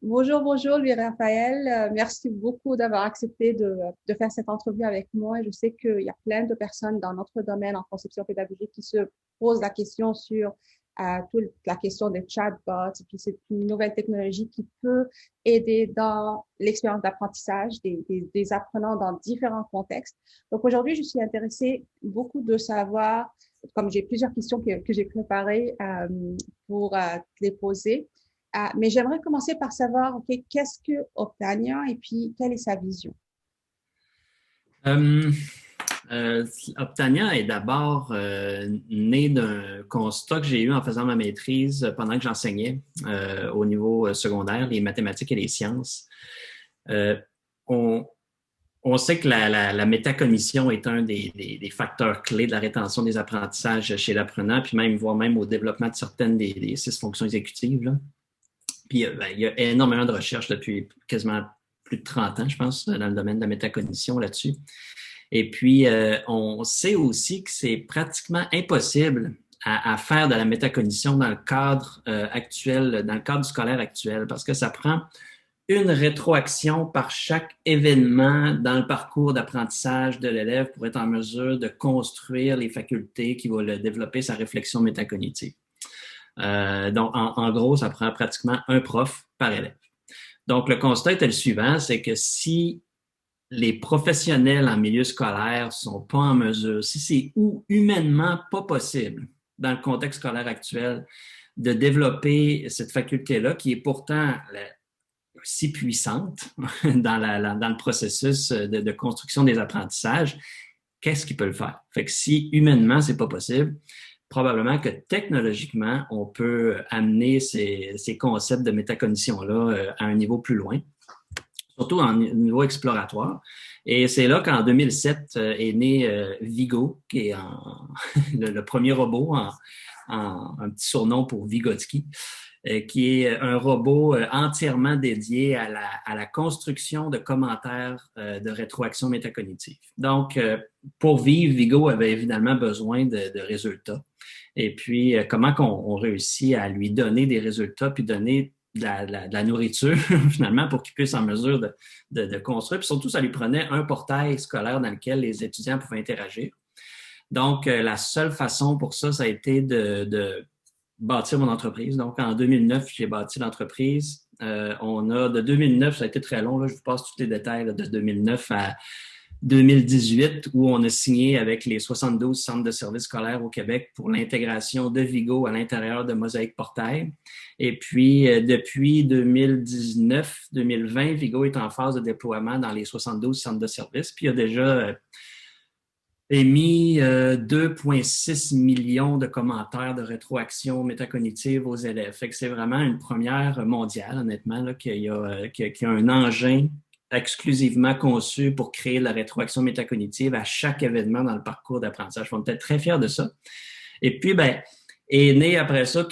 Bonjour, bonjour, Louis-Raphaël. Merci beaucoup d'avoir accepté de faire cette entrevue avec moi. Je sais qu'il y a plein de personnes dans notre domaine en conception pédagogique qui se posent la question sur toute la question des chatbots. Et puis, c'est une nouvelle technologie qui peut aider dans l'expérience d'apprentissage des apprenants dans différents contextes. Donc, aujourd'hui, je suis intéressée beaucoup de savoir, comme j'ai plusieurs questions que j'ai préparées pour te les poser. Mais j'aimerais commencer par savoir, OK, qu'est-ce que Optania et puis quelle est sa vision? Euh, euh, Optania est d'abord né d'un constat que j'ai eu en faisant ma maîtrise pendant que j'enseignais au niveau secondaire, les mathématiques et les sciences. Euh, on, on sait que la métacognition est un des facteurs clés de la rétention des apprentissages chez l'apprenant, puis même, voire même au développement de certaines des six fonctions exécutives, là. Puis, ben, il y a énormément de recherches depuis quasiment plus de 30 ans, je pense, dans le domaine de la métacognition là-dessus. Et puis, on sait aussi que c'est pratiquement impossible à faire de la métacognition dans le cadre actuel, dans le cadre scolaire actuel, parce que ça prend une rétroaction par chaque événement dans le parcours d'apprentissage de l'élève pour être en mesure de construire les facultés qui vont le développer sa réflexion métacognitive. Donc, en gros, ça prend pratiquement un prof par élève. Donc, le constat était le suivant, c'est que si les professionnels en milieu scolaire sont pas en mesure, si c'est humainement pas possible dans le contexte scolaire actuel de développer cette faculté-là, qui est pourtant si puissante dans le processus de construction des apprentissages, qu'est-ce qui peut le faire? Fait que si humainement c'est pas possible, probablement que technologiquement, on peut amener ces concepts de métacognition-là à un niveau plus loin, surtout en niveau exploratoire. Et c'est là qu'en 2007 est né Vigo, qui est le premier robot en un petit surnom pour Vygotsky, qui est un robot entièrement dédié à la construction de commentaires de rétroaction métacognitive. Donc, pour vivre, Vigo avait évidemment besoin de résultats. Et puis, comment on réussit à lui donner des résultats, puis donner de la nourriture, finalement, pour qu'il puisse en mesure de construire. Puis surtout, ça lui prenait un portail scolaire dans lequel les étudiants pouvaient interagir. Donc, la seule façon pour ça, ça a été de bâtir mon entreprise. Donc, en 2009, j'ai bâti l'entreprise. On a de 2009, ça a été très long, là, je vous passe tous les détails là, de 2009 à 2018, où on a signé avec les 72 centres de services scolaires au Québec pour l'intégration de Vigo à l'intérieur de Mosaïque Portail. Et puis, depuis 2019-2020, Vigo est en phase de déploiement dans les 72 centres de services. Puis, il y a déjà émis 2,6 millions de commentaires de rétroaction métacognitive aux élèves. Fait que c'est vraiment une première mondiale, honnêtement, là, qu'il y a un engin exclusivement conçu pour créer la rétroaction métacognitive à chaque événement dans le parcours d'apprentissage. On est très fiers de ça. Et puis, ben, est né après ça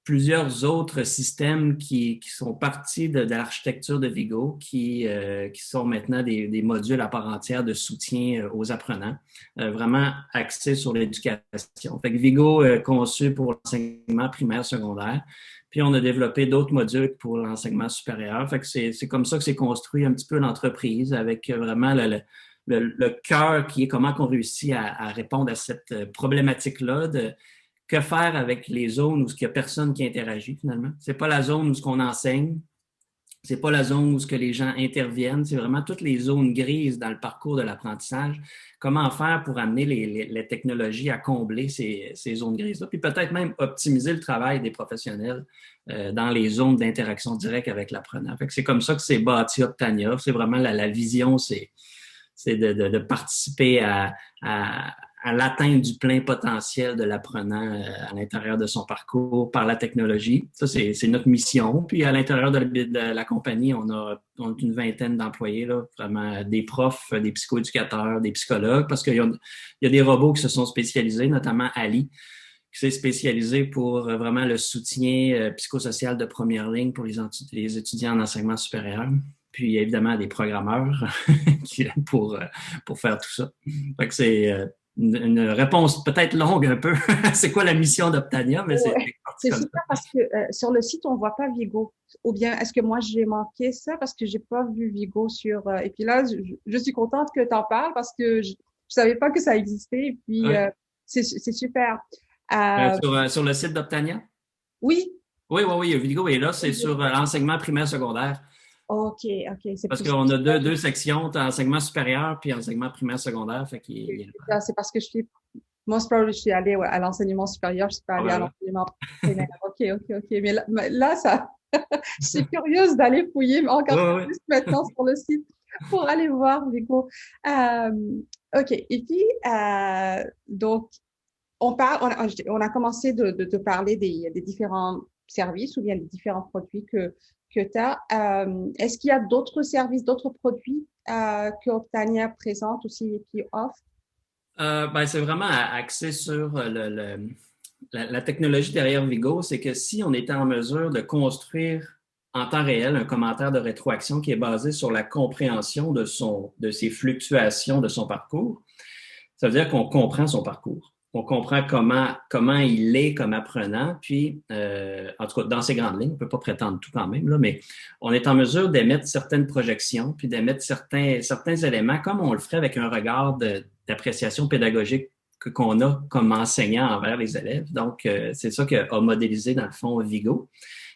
plusieurs autres systèmes qui sont partis de l'architecture de Vigo, qui sont maintenant des modules à part entière de soutien aux apprenants, vraiment axés sur l'éducation. Fait que Vigo est conçu pour l'enseignement primaire, secondaire, puis on a développé d'autres modules pour l'enseignement supérieur. Fait que c'est comme ça que c'est construit un petit peu l'entreprise, avec vraiment le cœur qui est comment on réussit à répondre à cette problématique-là de que faire avec les zones où il n'y a personne qui interagit finalement. C'est pas la zone où ce qu'on enseigne, c'est pas la zone où ce que les gens interviennent, c'est vraiment toutes les zones grises dans le parcours de l'apprentissage. Comment faire pour amener les technologies à combler ces zones grises-là, puis peut-être même optimiser le travail des professionnels dans les zones d'interaction directe avec l'apprenant. Fait que c'est comme ça que c'est bâti Optania. C'est vraiment la vision, c'est de participer à l'atteinte du plein potentiel de l'apprenant à l'intérieur de son parcours par la technologie. Ça, c'est notre mission. Puis à l'intérieur de la compagnie, on a une vingtaine d'employés, là, vraiment des profs, des psychoéducateurs, des psychologues, parce qu'il y a des robots qui se sont spécialisés, notamment Ali, qui s'est spécialisé pour vraiment le soutien psychosocial de première ligne pour les étudiants en enseignement supérieur. Puis évidemment des programmeurs pour faire tout ça. Fait que c'est une réponse peut-être longue un peu. C'est quoi la mission d'Optania, mais c'est Ouais. C'est super parce que sur le site, on voit pas Vigo. Ou bien, est-ce que moi, j'ai manqué ça parce que j'ai pas vu Vigo sur... et puis là, je suis contente que tu en parles parce que je savais pas que ça existait. Et puis, Ouais. c'est super. Euh, Sur le site d'Optania? oui. Oui, oui, oui, il y a vidéo. Et là, c'est sur l'enseignement primaire secondaire. OK, OK. C'est Parce plus... qu'on a deux sections, tu as enseignement supérieur puis enseignement primaire secondaire. Fait qu'il y a... C'est parce que je suis... Moi, c'est pas je suis allée à l'enseignement supérieur, je suis pas Ah, allée ben à là. l'enseignement primaire. OK, OK, OK. Mais là, ça, je suis curieuse d'aller fouiller Oui, encore oui. plus maintenant sur le site pour aller voir, Vico. Euh, OK. Et puis, donc, on a commencé de parler des différents services ou bien des différents produits que tu as. Est-ce qu'il y a d'autres services, d'autres produits que Optania présente aussi et qui offre? Ben, c'est vraiment axé sur la technologie derrière Vigo. C'est que si on était en mesure de construire en temps réel un commentaire de rétroaction qui est basé sur la compréhension de ses fluctuations de son parcours, ça veut dire qu'on comprend son parcours. On comprend comment il est comme apprenant, puis, en tout cas, dans ses grandes lignes, on ne peut pas prétendre tout quand même, là, mais on est en mesure d'émettre certaines projections, puis d'émettre certains éléments, comme on le ferait avec un regard d'appréciation pédagogique qu'on a comme enseignant envers les élèves. Donc, c'est ça qu'a modélisé, dans le fond, Vigo.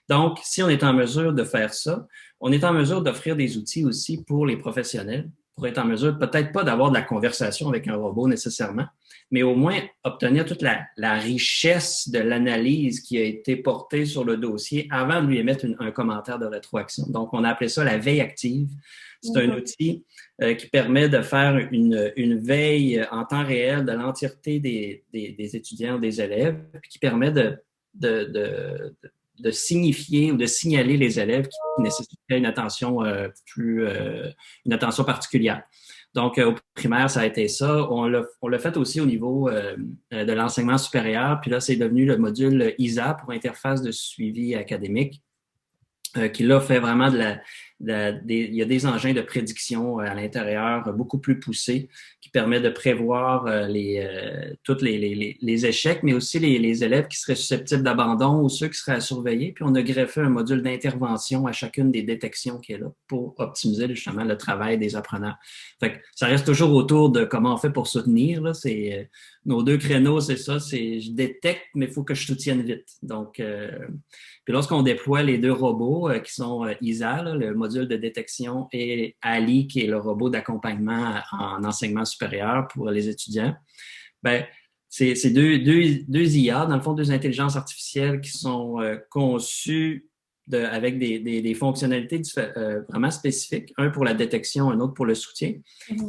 Donc, si on est en mesure de faire ça, on est en mesure d'offrir des outils aussi pour les professionnels, pour être en mesure peut-être pas d'avoir de la conversation avec un robot nécessairement, mais au moins obtenir toute la richesse de l'analyse qui a été portée sur le dossier avant de lui émettre un commentaire de rétroaction. Donc, on a appelé ça la veille active. C'est un outil qui permet de faire une veille en temps réel de l'entièreté des étudiants ou des élèves, puis qui permet de signifier ou de signaler les élèves qui nécessiteraient une attention une attention particulière. Donc, au primaire, ça a été ça. On l'a fait aussi au niveau de l'enseignement supérieur. Puis là, c'est devenu le module ISA pour interface de suivi académique, qui là fait vraiment il y a des engins de prédiction à l'intérieur beaucoup plus poussés qui permet de prévoir tous les échecs, mais aussi les élèves qui seraient susceptibles d'abandon ou ceux qui seraient à surveiller. Puis on a greffé un module d'intervention à chacune des détections qui est là pour optimiser justement le travail des apprenants. Fait que ça reste toujours autour de comment on fait pour soutenir. Là. Nos deux créneaux, c'est ça, c'est je détecte, mais il faut que je soutienne vite. Donc, puis lorsqu'on déploie les deux robots qui sont ISA, là, le module de détection, et Ali, qui est le robot d'accompagnement en enseignement supérieur pour les étudiants, ben c'est deux IA, dans le fond, deux intelligences artificielles qui sont conçues avec des fonctionnalités vraiment spécifiques, un pour la détection, un autre pour le soutien.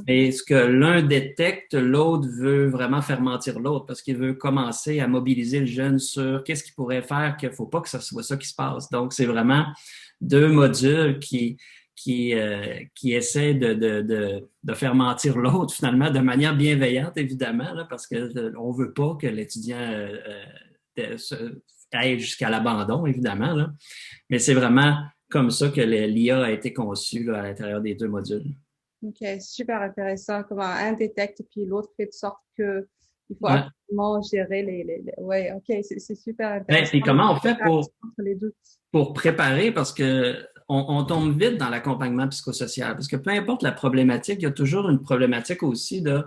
Mais ce que l'un détecte, l'autre veut vraiment faire mentir l'autre parce qu'il veut commencer à mobiliser le jeune sur qu'est-ce qu'il pourrait faire, qu'il ne faut pas que ce soit ça qui se passe. Donc, c'est vraiment deux modules qui essaient de faire mentir l'autre finalement de manière bienveillante, évidemment, là, parce qu'on ne veut pas que l'étudiant aille jusqu'à l'abandon, évidemment. Là. Mais c'est vraiment comme ça que l'IA a été conçue là, à l'intérieur des deux modules. OK, super intéressant. Comment un détecte puis l'autre fait de sorte que il faut Ouais. absolument gérer Ouais, OK, c'est super intéressant. Et comment on fait Entre les deux. pour préparer? Parce que on tombe vite dans l'accompagnement psychosocial. Parce que peu importe la problématique, il y a toujours une problématique aussi de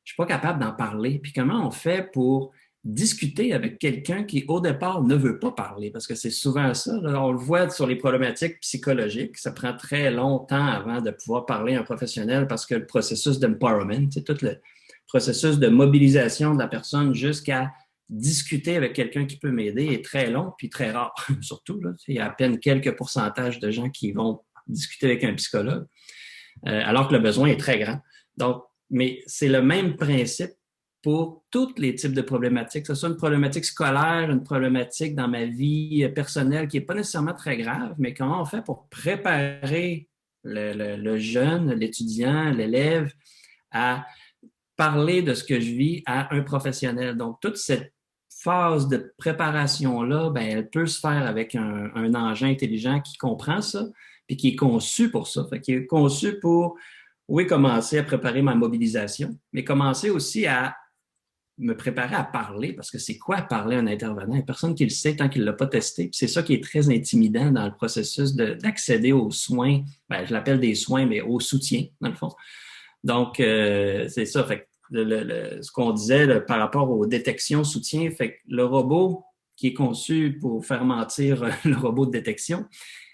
je suis pas capable d'en parler. Puis comment on fait pour discuter avec quelqu'un qui, au départ, ne veut pas parler? Parce que c'est souvent ça. Là, on le voit sur les problématiques psychologiques. Ça prend très longtemps avant de pouvoir parler à un professionnel parce que le processus d'empowerment, c'est tout le processus de mobilisation de la personne jusqu'à discuter avec quelqu'un qui peut m'aider est très long puis très rare, surtout. Là, il y a à peine quelques pourcentages de gens qui vont discuter avec un psychologue, alors que le besoin est très grand. Donc, mais c'est le même principe pour tous les types de problématiques, que ce soit une problématique scolaire, une problématique dans ma vie personnelle qui n'est pas nécessairement très grave, mais comment on fait pour préparer le jeune, l'étudiant, l'élève à parler de ce que je vis à un professionnel. Donc, toute cette phase de préparation-là, ben, elle peut se faire avec un engin intelligent qui comprend ça, puis qui est conçu pour ça. Fait qu'il est conçu pour, oui, commencer à préparer ma mobilisation, mais commencer aussi à me préparer à parler, parce que c'est quoi parler à un intervenant? Il n'y a personne qui le sait tant qu'il ne l'a pas testé. Puis c'est ça qui est très intimidant dans le processus d'accéder aux soins. Ben, je l'appelle des soins, mais au soutien, dans le fond. Donc, c'est ça. Fait que ce qu'on disait là, par rapport aux détections soutien, fait que le robot qui est conçu pour faire mentir le robot de détection,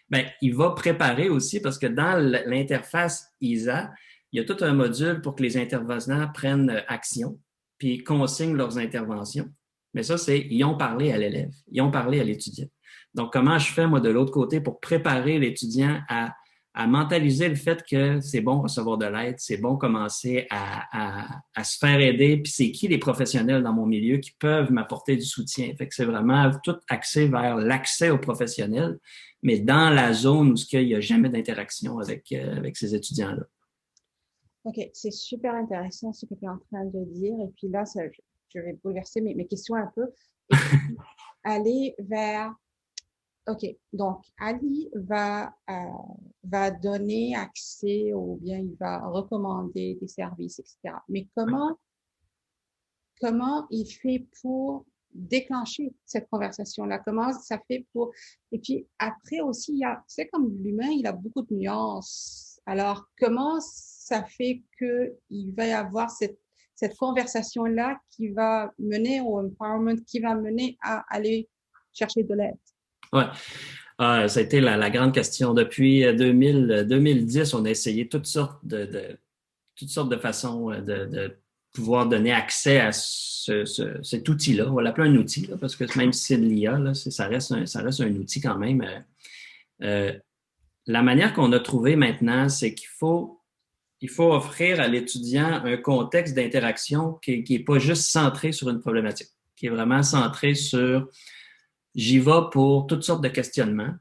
ben, il va préparer aussi, parce que dans l'interface ISA, il y a tout un module pour que les intervenants prennent action, puis consignent leurs interventions. Mais ça, c'est, ils ont parlé à l'élève, ils ont parlé à l'étudiant. Donc, comment je fais, moi, de l'autre côté, pour préparer l'étudiant à mentaliser le fait que c'est bon recevoir de l'aide, c'est bon commencer à se faire aider, puis c'est qui les professionnels dans mon milieu qui peuvent m'apporter du soutien. Fait que c'est vraiment tout axé vers l'accès aux professionnels, mais dans la zone où il n'y a jamais d'interaction avec ces étudiants-là. OK, c'est super intéressant ce que tu es en train de dire. Et puis là, je vais bouleverser mes questions un peu. Et puis, aller vers OK, donc Ali va donner accès ou bien il va recommander des services, etc. Mais comment il fait pour déclencher cette conversation-là? Comment ça fait pour... Et puis après aussi, c'est comme l'humain, il a beaucoup de nuances. Alors, comment ça fait qu'il va y avoir cette conversation-là qui va mener au empowerment, qui va mener à aller chercher de l'aide? Ouais. Ça a été la grande question. Depuis 2010, on a essayé toutes sortes de façons de pouvoir donner accès à cet outil-là. On va l'appeler un outil, là, parce que même si c'est de l'IA, là, ça reste un outil quand même. La manière qu'on a trouvé maintenant, c'est qu'il faut offrir à l'étudiant un contexte d'interaction qui est pas juste centré sur une problématique, qui est vraiment centré sur j'y vais pour toutes sortes de questionnements,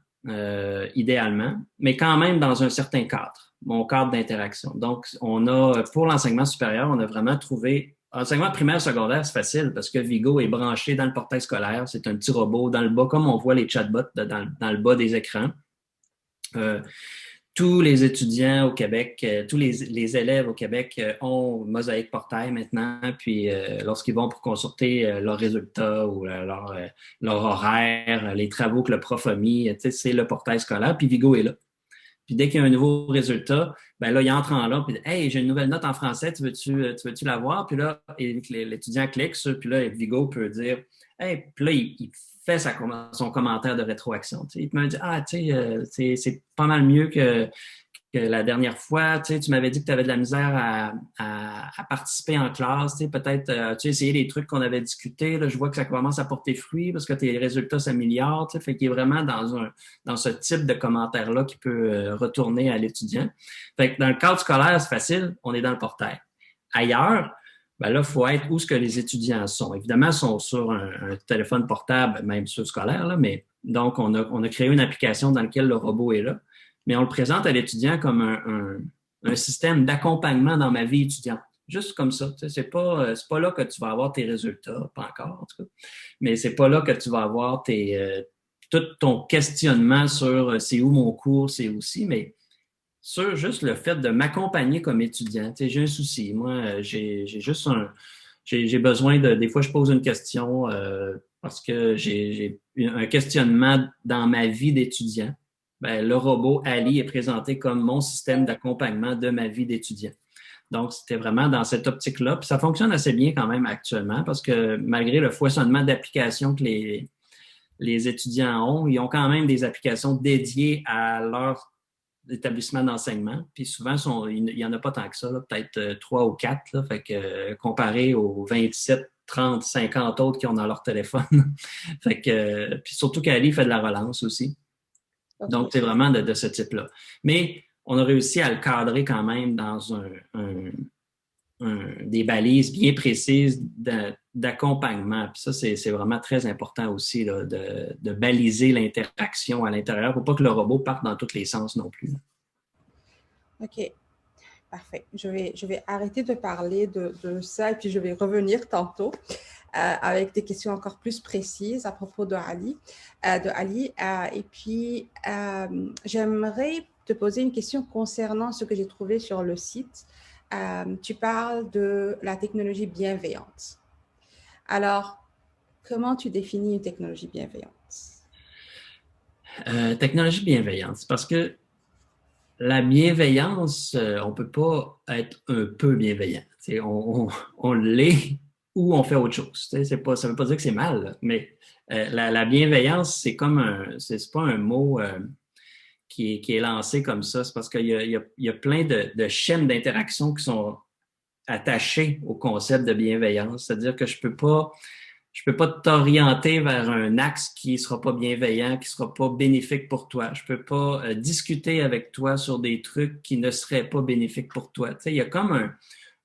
idéalement, mais quand même dans un certain cadre, mon cadre d'interaction. Donc, pour l'enseignement supérieur, on a vraiment trouvé, enseignement primaire, secondaire, c'est facile parce que Vigo est branché dans le portail scolaire, c'est un petit robot dans le bas, comme on voit les chatbots dans le bas des écrans. Tous les étudiants au Québec, tous les élèves au Québec ont Mosaïque Portail maintenant, puis lorsqu'ils vont pour consulter leurs résultats ou leur horaire, les travaux que le prof a mis, c'est le portail scolaire, puis Vigo est là. Puis dès qu'il y a un nouveau résultat, ben là, il entre en là, puis « Hey, j'ai une nouvelle note en français, tu veux-tu la voir? » Puis là, l'étudiant clique sur, puis là, Vigo peut dire « Hey, puis là, il fait son commentaire de rétroaction. » Il me dit « Ah, tu sais, c'est pas mal mieux que la dernière fois, tu m'avais dit que tu avais de la misère à participer en classe. Peut-être tu as essayé les trucs qu'on avait discutés. Là, je vois que ça commence à porter fruit parce que tes résultats s'améliorent. Fait qu'il est vraiment dans ce type de commentaire-là qui peut retourner à l'étudiant. Fait que dans le cadre scolaire, c'est facile, on est dans le portail. Ailleurs, ben là, il faut être où ce que les étudiants sont. Évidemment, ils sont sur un téléphone portable, même sur scolaire, là, mais donc on a créé une application dans laquelle le robot est là. Mais on le présente à l'étudiant comme un système d'accompagnement dans ma vie étudiante. Juste comme ça. C'est pas là que tu vas avoir tes résultats, pas encore en tout cas, mais c'est pas là que tu vas avoir tout ton questionnement sur c'est où mon cours, c'est aussi, mais sur juste le fait de m'accompagner comme étudiant. J'ai un souci. Moi, j'ai juste j'ai besoin des fois, je pose une question parce que j'ai un questionnement dans ma vie d'étudiant. Ben, le robot Ali est présenté comme mon système d'accompagnement de ma vie d'étudiant. Donc, c'était vraiment dans cette optique-là. Puis ça fonctionne assez bien quand même actuellement parce que malgré le foisonnement d'applications que les étudiants ont, ils ont quand même des applications dédiées à leur établissement d'enseignement. Puis souvent, il n'y en a pas tant que ça, peut-être 3 ou 4. Là, fait que comparé aux 27, 30, 50 autres qui ont dans leur téléphone. Fait que, puis surtout qu'Ali fait de la relance aussi. Okay. Donc, c'est vraiment de ce type-là. Mais on a réussi à le cadrer quand même dans des balises bien précises d'accompagnement. Puis ça, c'est vraiment très important aussi là, de baliser l'interaction à l'intérieur pour pas que le robot parte dans tous les sens non plus. OK. Parfait. Je vais arrêter de parler de ça et puis je vais revenir tantôt avec des questions encore plus précises à propos de Ali. Et puis, j'aimerais te poser une question concernant ce que j'ai trouvé sur le site. Tu parles de la technologie bienveillante. Alors, comment tu définis une technologie bienveillante? Technologie bienveillante, c'est parce que la bienveillance, on ne peut pas être un peu bienveillant. On l'est ou on fait autre chose. Pas, ça ne veut pas dire que c'est mal, là, mais la bienveillance, c'est comme c'est pas un mot qui est lancé comme ça. C'est parce qu'il y a plein de chaînes d'interaction qui sont attachées au concept de bienveillance. C'est-à-dire que je peux pas t'orienter vers un axe qui sera pas bienveillant, qui sera pas bénéfique pour toi. Je peux pas discuter avec toi sur des trucs qui ne seraient pas bénéfiques pour toi. Tu sais, il y a comme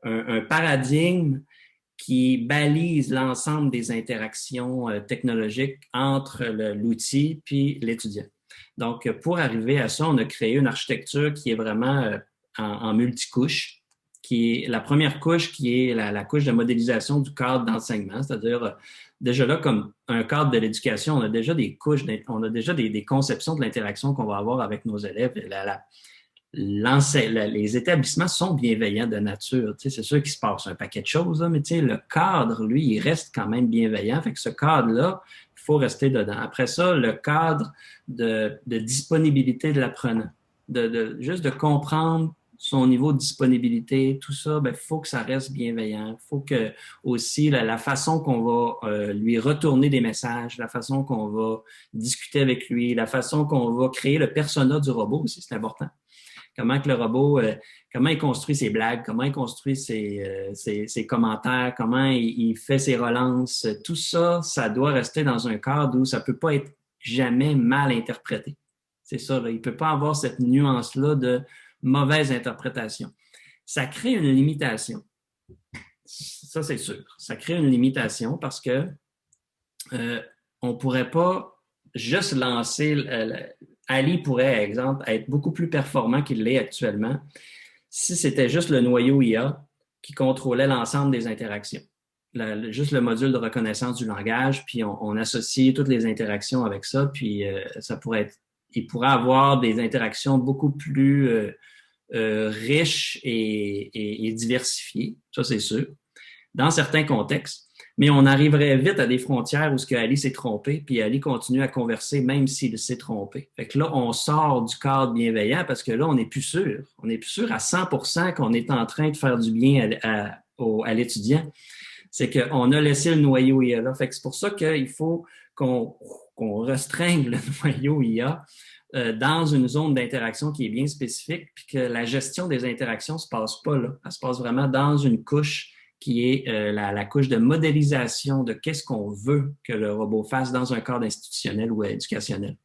un paradigme qui balise l'ensemble des interactions technologiques entre l'outil puis l'étudiant. Donc, pour arriver à ça, on a créé une architecture qui est vraiment en multicouche, qui est la première couche, qui est la couche de modélisation du cadre d'enseignement, c'est-à-dire déjà là, comme un cadre de l'éducation, on a déjà des couches, on a déjà des conceptions de l'interaction qu'on va avoir avec nos élèves. Les établissements sont bienveillants de nature. Tu sais, c'est sûr qu'il se passe un paquet de choses, là, mais tu sais, le cadre, lui, il reste quand même bienveillant. Fait que ce cadre-là, il faut rester dedans. Après ça, le cadre de disponibilité de l'apprenant, juste de comprendre son niveau de disponibilité, tout ça, il faut que ça reste bienveillant. Il faut que aussi la façon qu'on va lui retourner des messages, la façon qu'on va discuter avec lui, la façon qu'on va créer le persona du robot aussi, c'est important. Comment que le robot, comment il construit ses blagues, comment il construit ses commentaires, comment il fait ses relances. Tout ça, ça doit rester dans un cadre où ça ne peut pas être jamais mal interprété. C'est ça, là. Il ne peut pas avoir cette nuance-là de mauvaise interprétation. Ça crée une limitation. Ça, c'est sûr. Ça crée une limitation parce que on ne pourrait pas juste lancer... Ali pourrait, par exemple, être beaucoup plus performant qu'il l'est actuellement si c'était juste le noyau IA qui contrôlait l'ensemble des interactions. Juste le module de reconnaissance du langage, puis on associe toutes les interactions avec ça, puis il pourrait avoir des interactions beaucoup plus riches et diversifiées, ça c'est sûr, dans certains contextes. Mais on arriverait vite à des frontières où ce que Ali s'est trompé, puis Ali continue à converser même s'il s'est trompé. Fait que là, on sort du cadre bienveillant parce que là, on n'est plus sûr. On n'est plus sûr à 100% qu'on est en train de faire du bien à l'étudiant. C'est qu'on a laissé le noyau IA là. Fait que c'est pour ça qu'il faut qu'on restreigne le noyau IA dans une zone d'interaction qui est bien spécifique, puis que la gestion des interactions ne se passe pas là. Elle se passe vraiment dans une couche qui est la couche de modélisation de qu'est-ce qu'on veut que le robot fasse dans un cadre institutionnel ou éducationnel.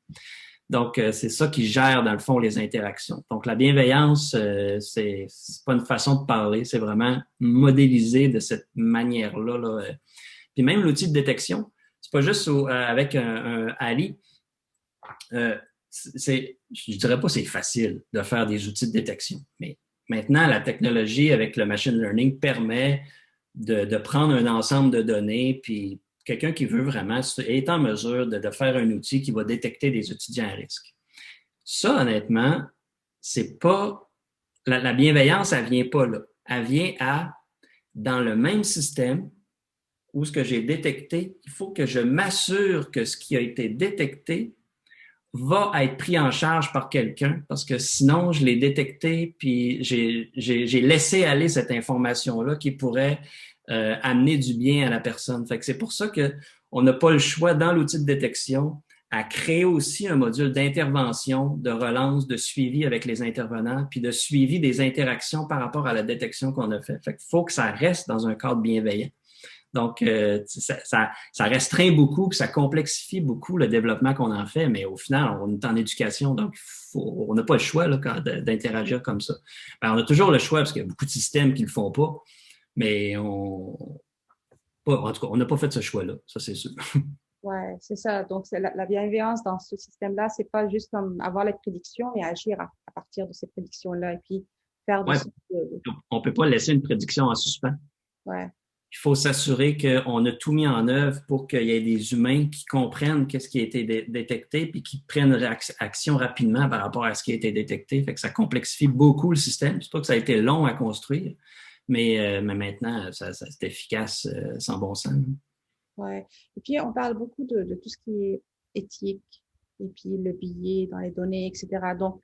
Donc, c'est ça qui gère, dans le fond, les interactions. Donc, la bienveillance, c'est pas une façon de parler, c'est vraiment modéliser de cette manière-là. Là. Puis même l'outil de détection, c'est pas juste avec un Ali. Je dirais pas que c'est facile de faire des outils de détection, mais maintenant, la technologie avec le machine learning permet de prendre un ensemble de données, puis quelqu'un qui veut vraiment est en mesure de faire un outil qui va détecter des étudiants à risque. Ça, honnêtement, c'est pas... La bienveillance, elle vient pas là. Elle vient dans le même système où ce que j'ai détecté, il faut que je m'assure que ce qui a été détecté va être pris en charge par quelqu'un parce que sinon, je l'ai détecté puis j'ai laissé aller cette information-là qui pourrait amener du bien à la personne. Fait que c'est pour ça qu'on n'a pas le choix dans l'outil de détection à créer aussi un module d'intervention, de relance, de suivi avec les intervenants, puis de suivi des interactions par rapport à la détection qu'on a fait. Fait qu'il faut que ça reste dans un cadre bienveillant. Donc, ça restreint beaucoup, ça complexifie beaucoup le développement qu'on en fait, mais au final, on est en éducation, donc on n'a pas le choix là, d'interagir comme ça. Ben, on a toujours le choix parce qu'il y a beaucoup de systèmes qui ne le font pas, mais en tout cas, on n'a pas fait ce choix-là, ça c'est sûr. Ouais, c'est ça. Donc, la bienveillance dans ce système-là, c'est pas juste comme avoir les prédictions, mais agir à partir de ces prédictions-là et puis faire Ouais, on ne peut pas laisser une prédiction en suspens. Ouais. Il faut s'assurer qu'on a tout mis en œuvre pour qu'il y ait des humains qui comprennent qu'est-ce qui a été détecté puis qui prennent action rapidement par rapport à ce qui a été détecté. Fait que ça complexifie beaucoup le système. C'est pas que ça a été long à construire, mais maintenant, c'est efficace sans bon sens. Ouais. Et puis, on parle beaucoup de tout ce qui est éthique et puis le billet dans les données, etc. Donc,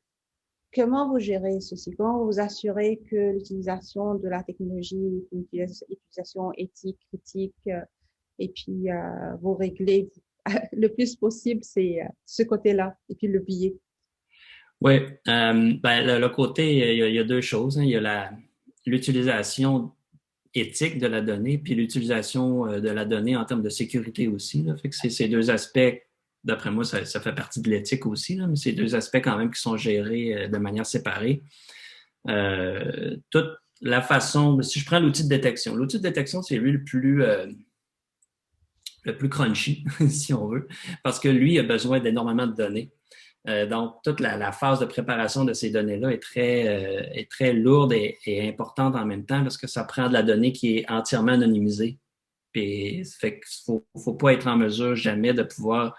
comment vous gérez ceci? Comment vous vous assurez que l'utilisation de la technologie est une utilisation éthique, critique, et puis vous réglez le plus possible, c'est ce côté-là, et puis le billet. Oui, ben, le côté, il y a deux choses, hein. Il y a l'utilisation éthique de la donnée, puis l'utilisation de la donnée en termes de sécurité aussi, là. Fait que c'est ces deux aspects, d'après moi, ça fait partie de l'éthique aussi, là, mais c'est deux aspects quand même qui sont gérés de manière séparée. Toute la façon, si je prends l'outil de détection, c'est lui le plus crunchy, si on veut, parce que lui a besoin d'énormément de données. Donc, toute la phase de préparation de ces données-là est très lourde et importante en même temps parce que ça prend de la donnée qui est entièrement anonymisée. Puis, ça fait qu'il faut pas être en mesure jamais de pouvoir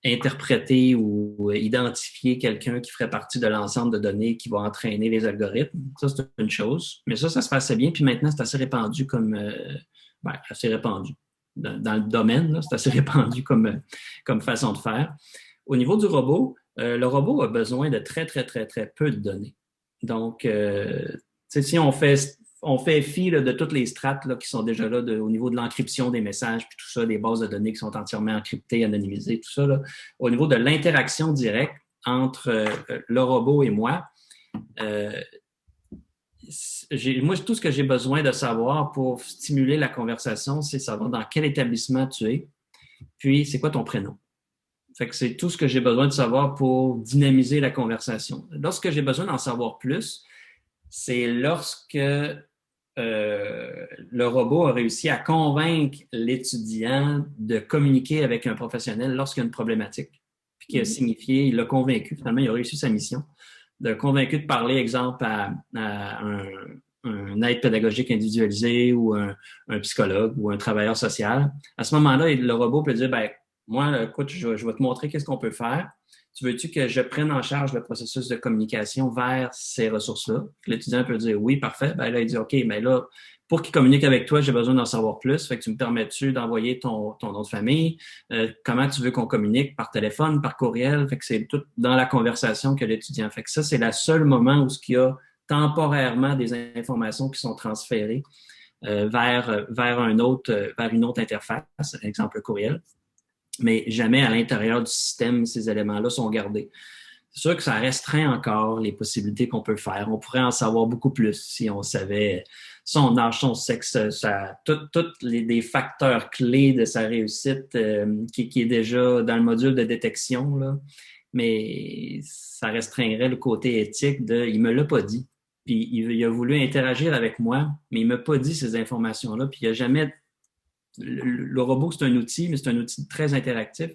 interpréter ou identifier quelqu'un qui ferait partie de l'ensemble de données qui va entraîner les algorithmes. Ça, c'est une chose. Mais ça se passait bien. Puis maintenant, c'est assez répandu assez répandu. Dans le domaine, là, c'est assez répandu comme façon de faire. Au niveau du robot, le robot a besoin de très, très, très, très peu de données. Donc, si on fait fi là, de toutes les strates là, qui sont déjà là au niveau de l'encryption des messages, puis tout ça, des bases de données qui sont entièrement encryptées, anonymisées, tout ça, là. Au niveau de l'interaction directe entre le robot et moi, euh, moi, tout ce que j'ai besoin de savoir pour stimuler la conversation, c'est savoir dans quel établissement tu es, puis c'est quoi ton prénom. Fait que c'est tout ce que j'ai besoin de savoir pour dynamiser la conversation. Lorsque j'ai besoin d'en savoir plus, c'est lorsque le robot a réussi à convaincre l'étudiant de communiquer avec un professionnel lorsqu'il y a une problématique, puis qui a signifié, il l'a convaincu, finalement, il a réussi sa mission, de convaincu de parler, exemple, à un aide pédagogique individualisé ou un psychologue ou un travailleur social. À ce moment-là, le robot peut dire, ben, moi, écoute, je vais te montrer qu'est-ce qu'on peut faire. Tu veux-tu que je prenne en charge le processus de communication vers ces ressources-là? L'étudiant peut dire oui, parfait. Ben là, il dit OK, mais là, pour qu'il communique avec toi, j'ai besoin d'en savoir plus. Fait que tu me permets-tu d'envoyer ton nom de famille? Comment tu veux qu'on communique? Par téléphone, par courriel? Fait que c'est tout dans la conversation que l'étudiant. Fait que ça, c'est le seul moment où il y a temporairement des informations qui sont transférées vers vers une autre interface, exemple courriel, mais jamais à l'intérieur du système, ces éléments-là sont gardés. C'est sûr que ça restreint encore les possibilités qu'on peut faire. On pourrait en savoir beaucoup plus si on savait son âge, son sexe, tous les facteurs clés de sa réussite qui est déjà dans le module de détection, là. Mais ça restreindrait le côté éthique de « il me l'a pas dit ». Puis il a voulu interagir avec moi, mais il m'a pas dit ces informations-là. Puis il a jamais le robot, c'est un outil, mais c'est un outil très interactif.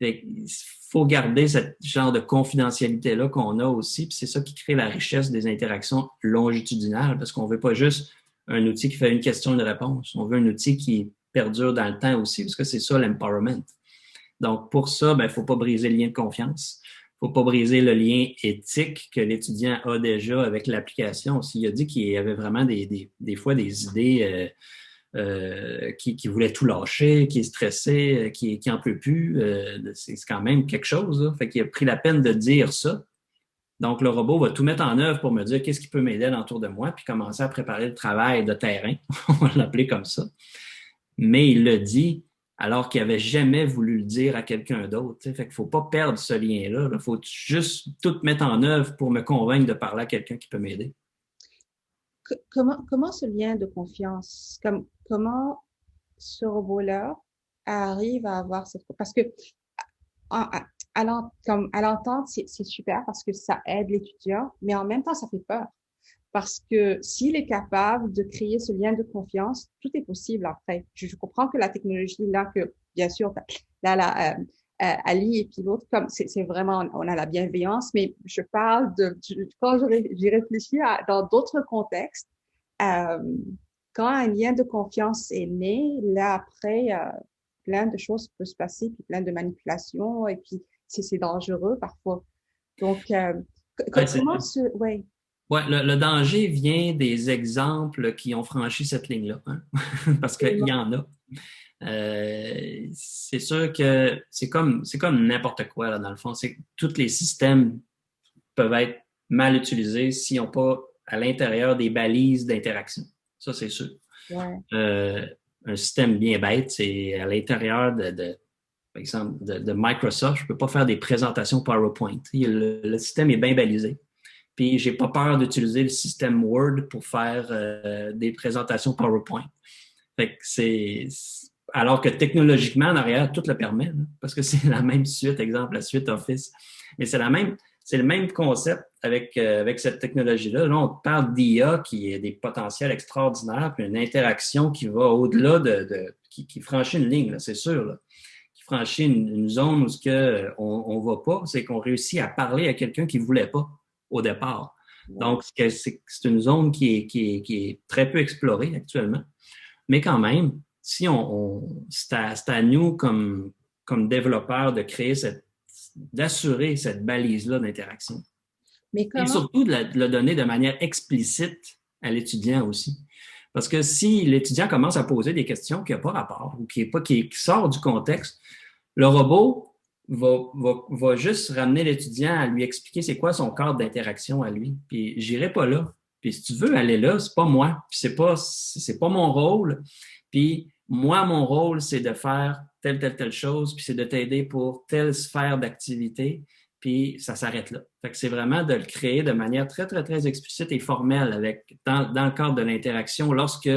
Il faut garder ce genre de confidentialité-là qu'on a aussi, puis c'est ça qui crée la richesse des interactions longitudinales, parce qu'on ne veut pas juste un outil qui fait une question, une réponse. On veut un outil qui perdure dans le temps aussi, parce que c'est ça l'empowerment. Donc, pour ça, il ne faut pas briser le lien de confiance. Il ne faut pas briser le lien éthique que l'étudiant a déjà avec l'application. S'il a dit qu'il y avait vraiment des fois des idées qui voulait tout lâcher, qui est stressé, qui en peut plus, c'est quand même quelque chose, là. Fait qu'il a pris la peine de dire ça. Donc, le robot va tout mettre en œuvre pour me dire qu'est-ce qui peut m'aider alentour de moi, puis commencer à préparer le travail de terrain, on va l'appeler comme ça. Mais il le dit alors qu'il n'avait jamais voulu le dire à quelqu'un d'autre. Fait qu'il ne faut pas perdre ce lien-là. Il faut juste tout mettre en œuvre pour me convaincre de parler à quelqu'un qui peut m'aider. Comment ce lien de confiance, comment ce robot-là arrive à avoir cette... Parce que à l'entendre, c'est super parce que ça aide l'étudiant, mais en même temps, ça fait peur. Parce que s'il est capable de créer ce lien de confiance, tout est possible après. Je comprends que la technologie, là, que bien sûr, là, Ali et puis l'autre, comme c'est vraiment, on a la bienveillance, mais je parle quand j'y réfléchis dans d'autres contextes, euh, quand un lien de confiance est né, là après, plein de choses peuvent se passer, puis plein de manipulations, et puis c'est dangereux parfois. Donc, Ouais, comment ouais. Ouais, le danger vient des exemples qui ont franchi cette ligne-là, hein? Parce qu'il y en a. C'est sûr que c'est comme n'importe quoi, là, dans le fond. C'est que tous les systèmes peuvent être mal utilisés s'ils n'ont pas à l'intérieur des balises d'interaction. Ça, c'est sûr. Ouais. Euh, un système bien bête, c'est à l'intérieur par exemple, de Microsoft, je ne peux pas faire des présentations PowerPoint. Le système est bien balisé. Puis, j'ai pas peur d'utiliser le système Word pour faire des présentations PowerPoint. Fait que alors que technologiquement, en arrière, tout le permet, là, parce que c'est la même suite, exemple, la suite Office. Mais c'est le même concept avec cette technologie-là. Là, on parle d'IA qui a des potentiels extraordinaires, puis une interaction qui va au-delà qui franchit une ligne, c'est sûr, là, qui franchit une zone où on va pas, c'est qu'on réussit à parler à quelqu'un qui voulait pas au départ. Ouais. Donc, c'est une zone qui est très peu explorée actuellement. Mais quand même, si c'est à nous comme développeurs de d'assurer cette balise-là d'interaction. Mais Et comment? surtout de le donner de manière explicite à l'étudiant aussi. Parce que si l'étudiant commence à poser des questions qui n'ont pas rapport ou qui sort du contexte, le robot va juste ramener l'étudiant à lui expliquer c'est quoi son cadre d'interaction à lui. Puis j'irai pas là. Puis si tu veux aller là, c'est pas moi. Puis c'est pas mon rôle. Puis moi, mon rôle, c'est de faire telle chose, puis c'est de t'aider pour telle sphère d'activité, puis ça s'arrête là. Fait que c'est vraiment de le créer de manière très, très, très explicite et formelle dans le cadre de l'interaction lorsque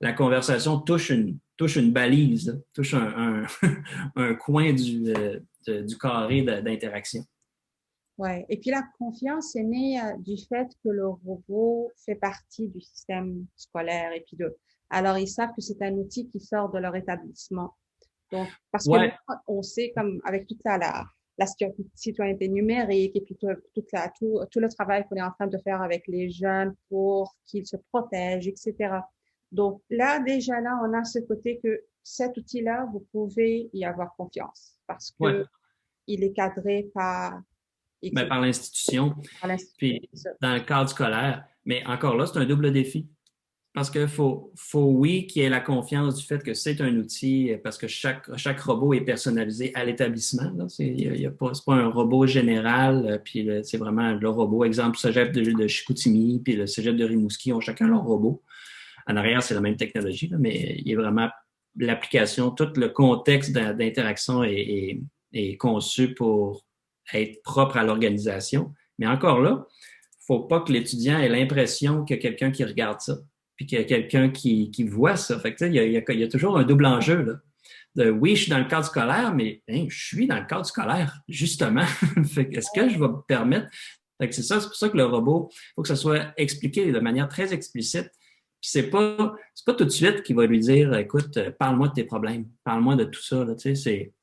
la conversation touche une balise, touche un coin du carré d'interaction. Ouais. Et puis la confiance est née du fait que le robot fait partie du système scolaire et puis alors ils savent que c'est un outil qui sort de leur établissement. Donc, parce que Ouais, là, on sait comme avec toute la citoyenneté numérique et puis tout le travail qu'on est en train de faire avec les jeunes pour qu'ils se protègent, etc. Donc là, déjà là, on a ce côté que cet outil-là, vous pouvez y avoir confiance parce ouais. que il est cadré par Ben, X, par l'institution, par l'institution. puis dans le cadre scolaire. Mais encore là, c'est un double défi. Parce qu'il oui, qu'il y ait la confiance du fait que c'est un outil, parce que chaque robot est personnalisé à l'établissement. C'est pas un robot général, puis c'est vraiment le robot. Exemple, le cégep de Chicoutimi, puis le cégep de Rimouski ont chacun leur robot. En arrière, c'est la même technologie, là, mais il y a vraiment l'application, tout le contexte d'interaction est conçu pour être propre à l'organisation. Mais encore là, il ne faut pas que l'étudiant ait l'impression qu'il y a quelqu'un qui regarde ça, puis qu'il y a quelqu'un qui voit ça. Fait que, il y a toujours un double enjeu, là. Oui, je suis dans le cadre scolaire, mais hein, je suis dans le cadre scolaire, justement. Est-ce que je vais me permettre? C'est ça, c'est pour ça que le robot, il faut que ça soit expliqué de manière très explicite. Puis c'est pas tout de suite qu'il va lui dire, écoute, parle-moi de tes problèmes, parle-moi de tout ça. Là, tu sais,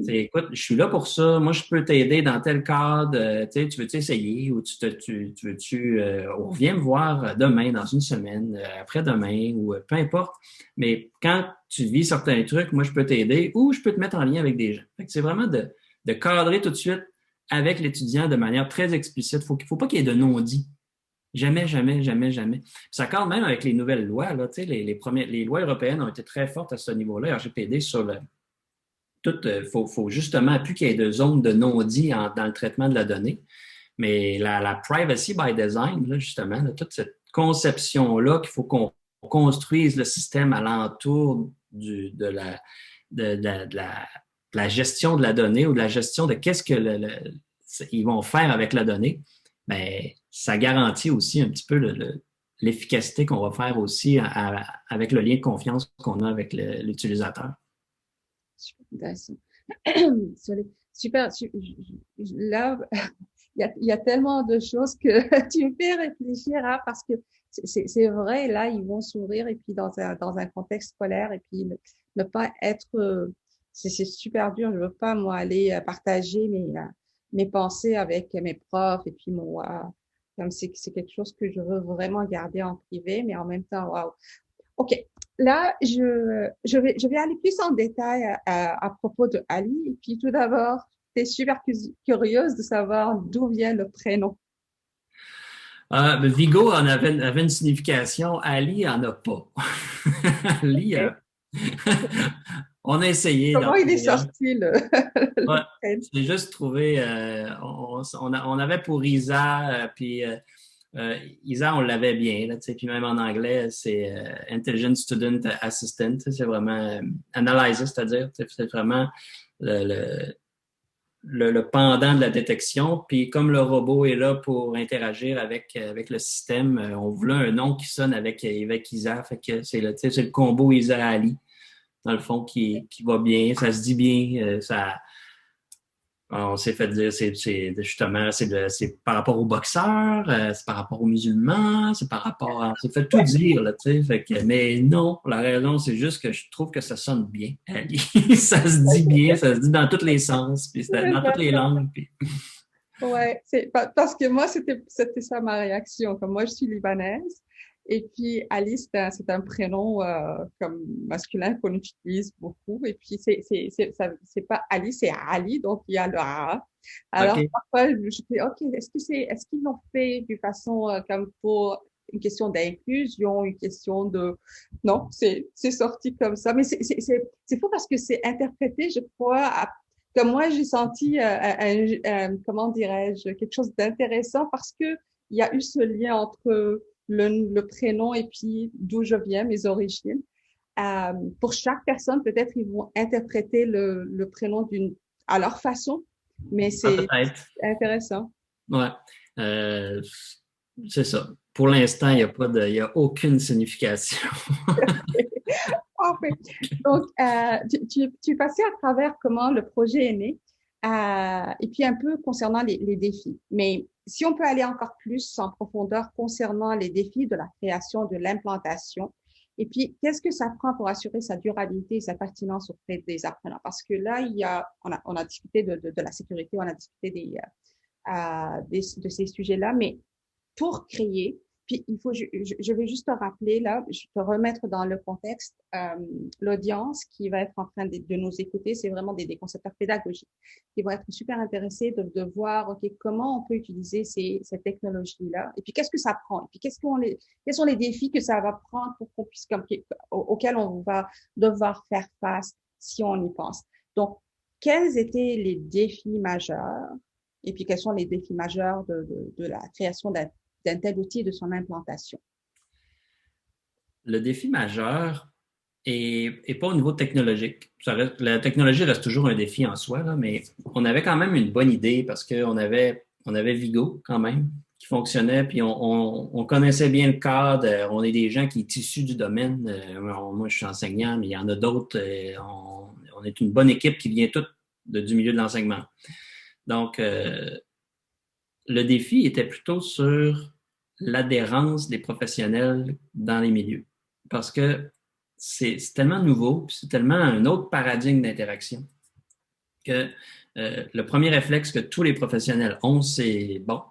écoute, je suis là pour ça. Moi, je peux t'aider dans tel cadre. Tu veux-tu essayer ou tu veux-tu, on revient me voir demain, dans une semaine, après-demain ou peu importe. Mais quand tu vis certains trucs, moi, je peux t'aider ou je peux te mettre en lien avec des gens. C'est vraiment de cadrer tout de suite avec l'étudiant de manière très explicite. Faut pas qu'il y ait de non-dit. Jamais, jamais, jamais, jamais. Ça cadre même avec les nouvelles lois. Là, les lois européennes ont été très fortes à ce niveau-là, RGPD, sur faut justement plus qu'il y ait de zones de non-dit dans le traitement de la donnée. Mais la privacy by design, là, justement, là, toute cette conception-là qu'il faut qu'on construise le système alentour de la gestion de la donnée ou de la gestion de qu'est-ce que ils vont faire avec la donnée, bien, ça garantit aussi un petit peu l'efficacité qu'on va faire aussi avec le lien de confiance qu'on a avec l'utilisateur. Super intéressant. Super. Là, il y a tellement de choses que tu me fais réfléchir à parce que c'est vrai, là, ils vont s'ouvrir et puis dans un contexte scolaire et puis ne pas être, c'est super dur. Je veux pas, moi, aller partager mes pensées avec mes profs et puis comme c'est quelque chose que je veux vraiment garder en privé, mais en même temps, waouh. OK. Là, je vais aller plus en détail à propos de Ali. Et puis, tout d'abord, tu es super curieuse de savoir d'où vient le prénom. Vigo avait une signification, Ali en a pas. Ali, Ok. on a essayé d'en Comment il est trouver un. sorti, Ouais, le prénom? c'est juste trouvé, on avait pour Isa, puis Isa, on l'avait bien, là, tu sais, puis même en anglais, c'est Intelligent Student Assistant, tu sais, c'est vraiment analyzer, c'est-à-dire, tu sais, c'est vraiment le, le, le pendant de la détection. Puis comme le robot est là pour interagir avec le système, on voulait un nom qui sonne avec Isa. Fait que tu sais, c'est le combo Isa-Ali, dans le fond, qui va bien. Ça se dit bien. On s'est fait dire, justement, c'est par rapport aux boxeurs, c'est par rapport aux musulmans, c'est par rapport on s'est fait tout dire, là, tu sais. Fait que, mais non, la raison, c'est juste que je trouve que ça sonne bien, Ali. Ça se dit bien, ça se dit dans tous les sens, puis dans toutes les langues. Puis... Ouais, parce que moi, c'était ça ma réaction. Comme moi, je suis libanaise. Et puis, Ali, c'est un prénom comme masculin qu'on utilise beaucoup. Et puis, c'est pas Ali, c'est Ali, donc il y a le A. Alors, OK. parfois, je fais, OK, est-ce qu'ils l'ont fait d'une façon comme pour une question d'inclusion, une question de... Non, c'est sorti comme ça. Mais c'est faux parce que c'est interprété, je crois, comme moi, j'ai senti, comment dirais-je, quelque chose d'intéressant parce que il y a eu ce lien entre le prénom et puis d'où je viens, mes origines. Pour chaque personne, peut-être ils vont interpréter le prénom à leur façon, mais Ah, c'est peut-être. intéressant. Ouais. Euh, c'est ça. Pour l'instant, il y a aucune signification. Parfait. Donc, tu es passé à travers comment le projet est né et puis un peu concernant les défis. Mais si on peut aller encore plus en profondeur concernant les défis de la création, de l'implantation, et puis qu'est-ce que ça prend pour assurer sa durabilité et sa pertinence auprès des apprenants? Parce que là, on a discuté de la sécurité, on a discuté de ces sujets-là, mais pour créer. Puis, je vais juste te rappeler, là, je te remettre dans le contexte, l'audience qui va être en train de nous écouter, c'est vraiment des concepteurs pédagogiques qui vont être super intéressés de voir, OK, comment on peut utiliser cette technologie-là, et puis qu'est-ce que ça prend, et puis quels sont les défis que ça va prendre pour qu'on puisse, auxquels on va devoir faire face si on y pense. Donc, quels étaient les défis majeurs, et puis quels sont les défis majeurs de la création d'un tel outil et de son implantation? Le défi majeur est pas au niveau technologique. La technologie reste toujours un défi en soi, là, mais on avait quand même une bonne idée parce on avait Vigo quand même qui fonctionnait, puis on connaissait bien le cadre. On est des gens qui sont issus du domaine. Moi, je suis enseignant, mais il y en a d'autres. On est une bonne équipe qui vient toute du milieu de l'enseignement. Donc, le défi était plutôt sur l'adhérence des professionnels dans les milieux. Parce que c'est tellement nouveau, puis c'est tellement un autre paradigme d'interaction que le premier réflexe que tous les professionnels ont, c'est bon,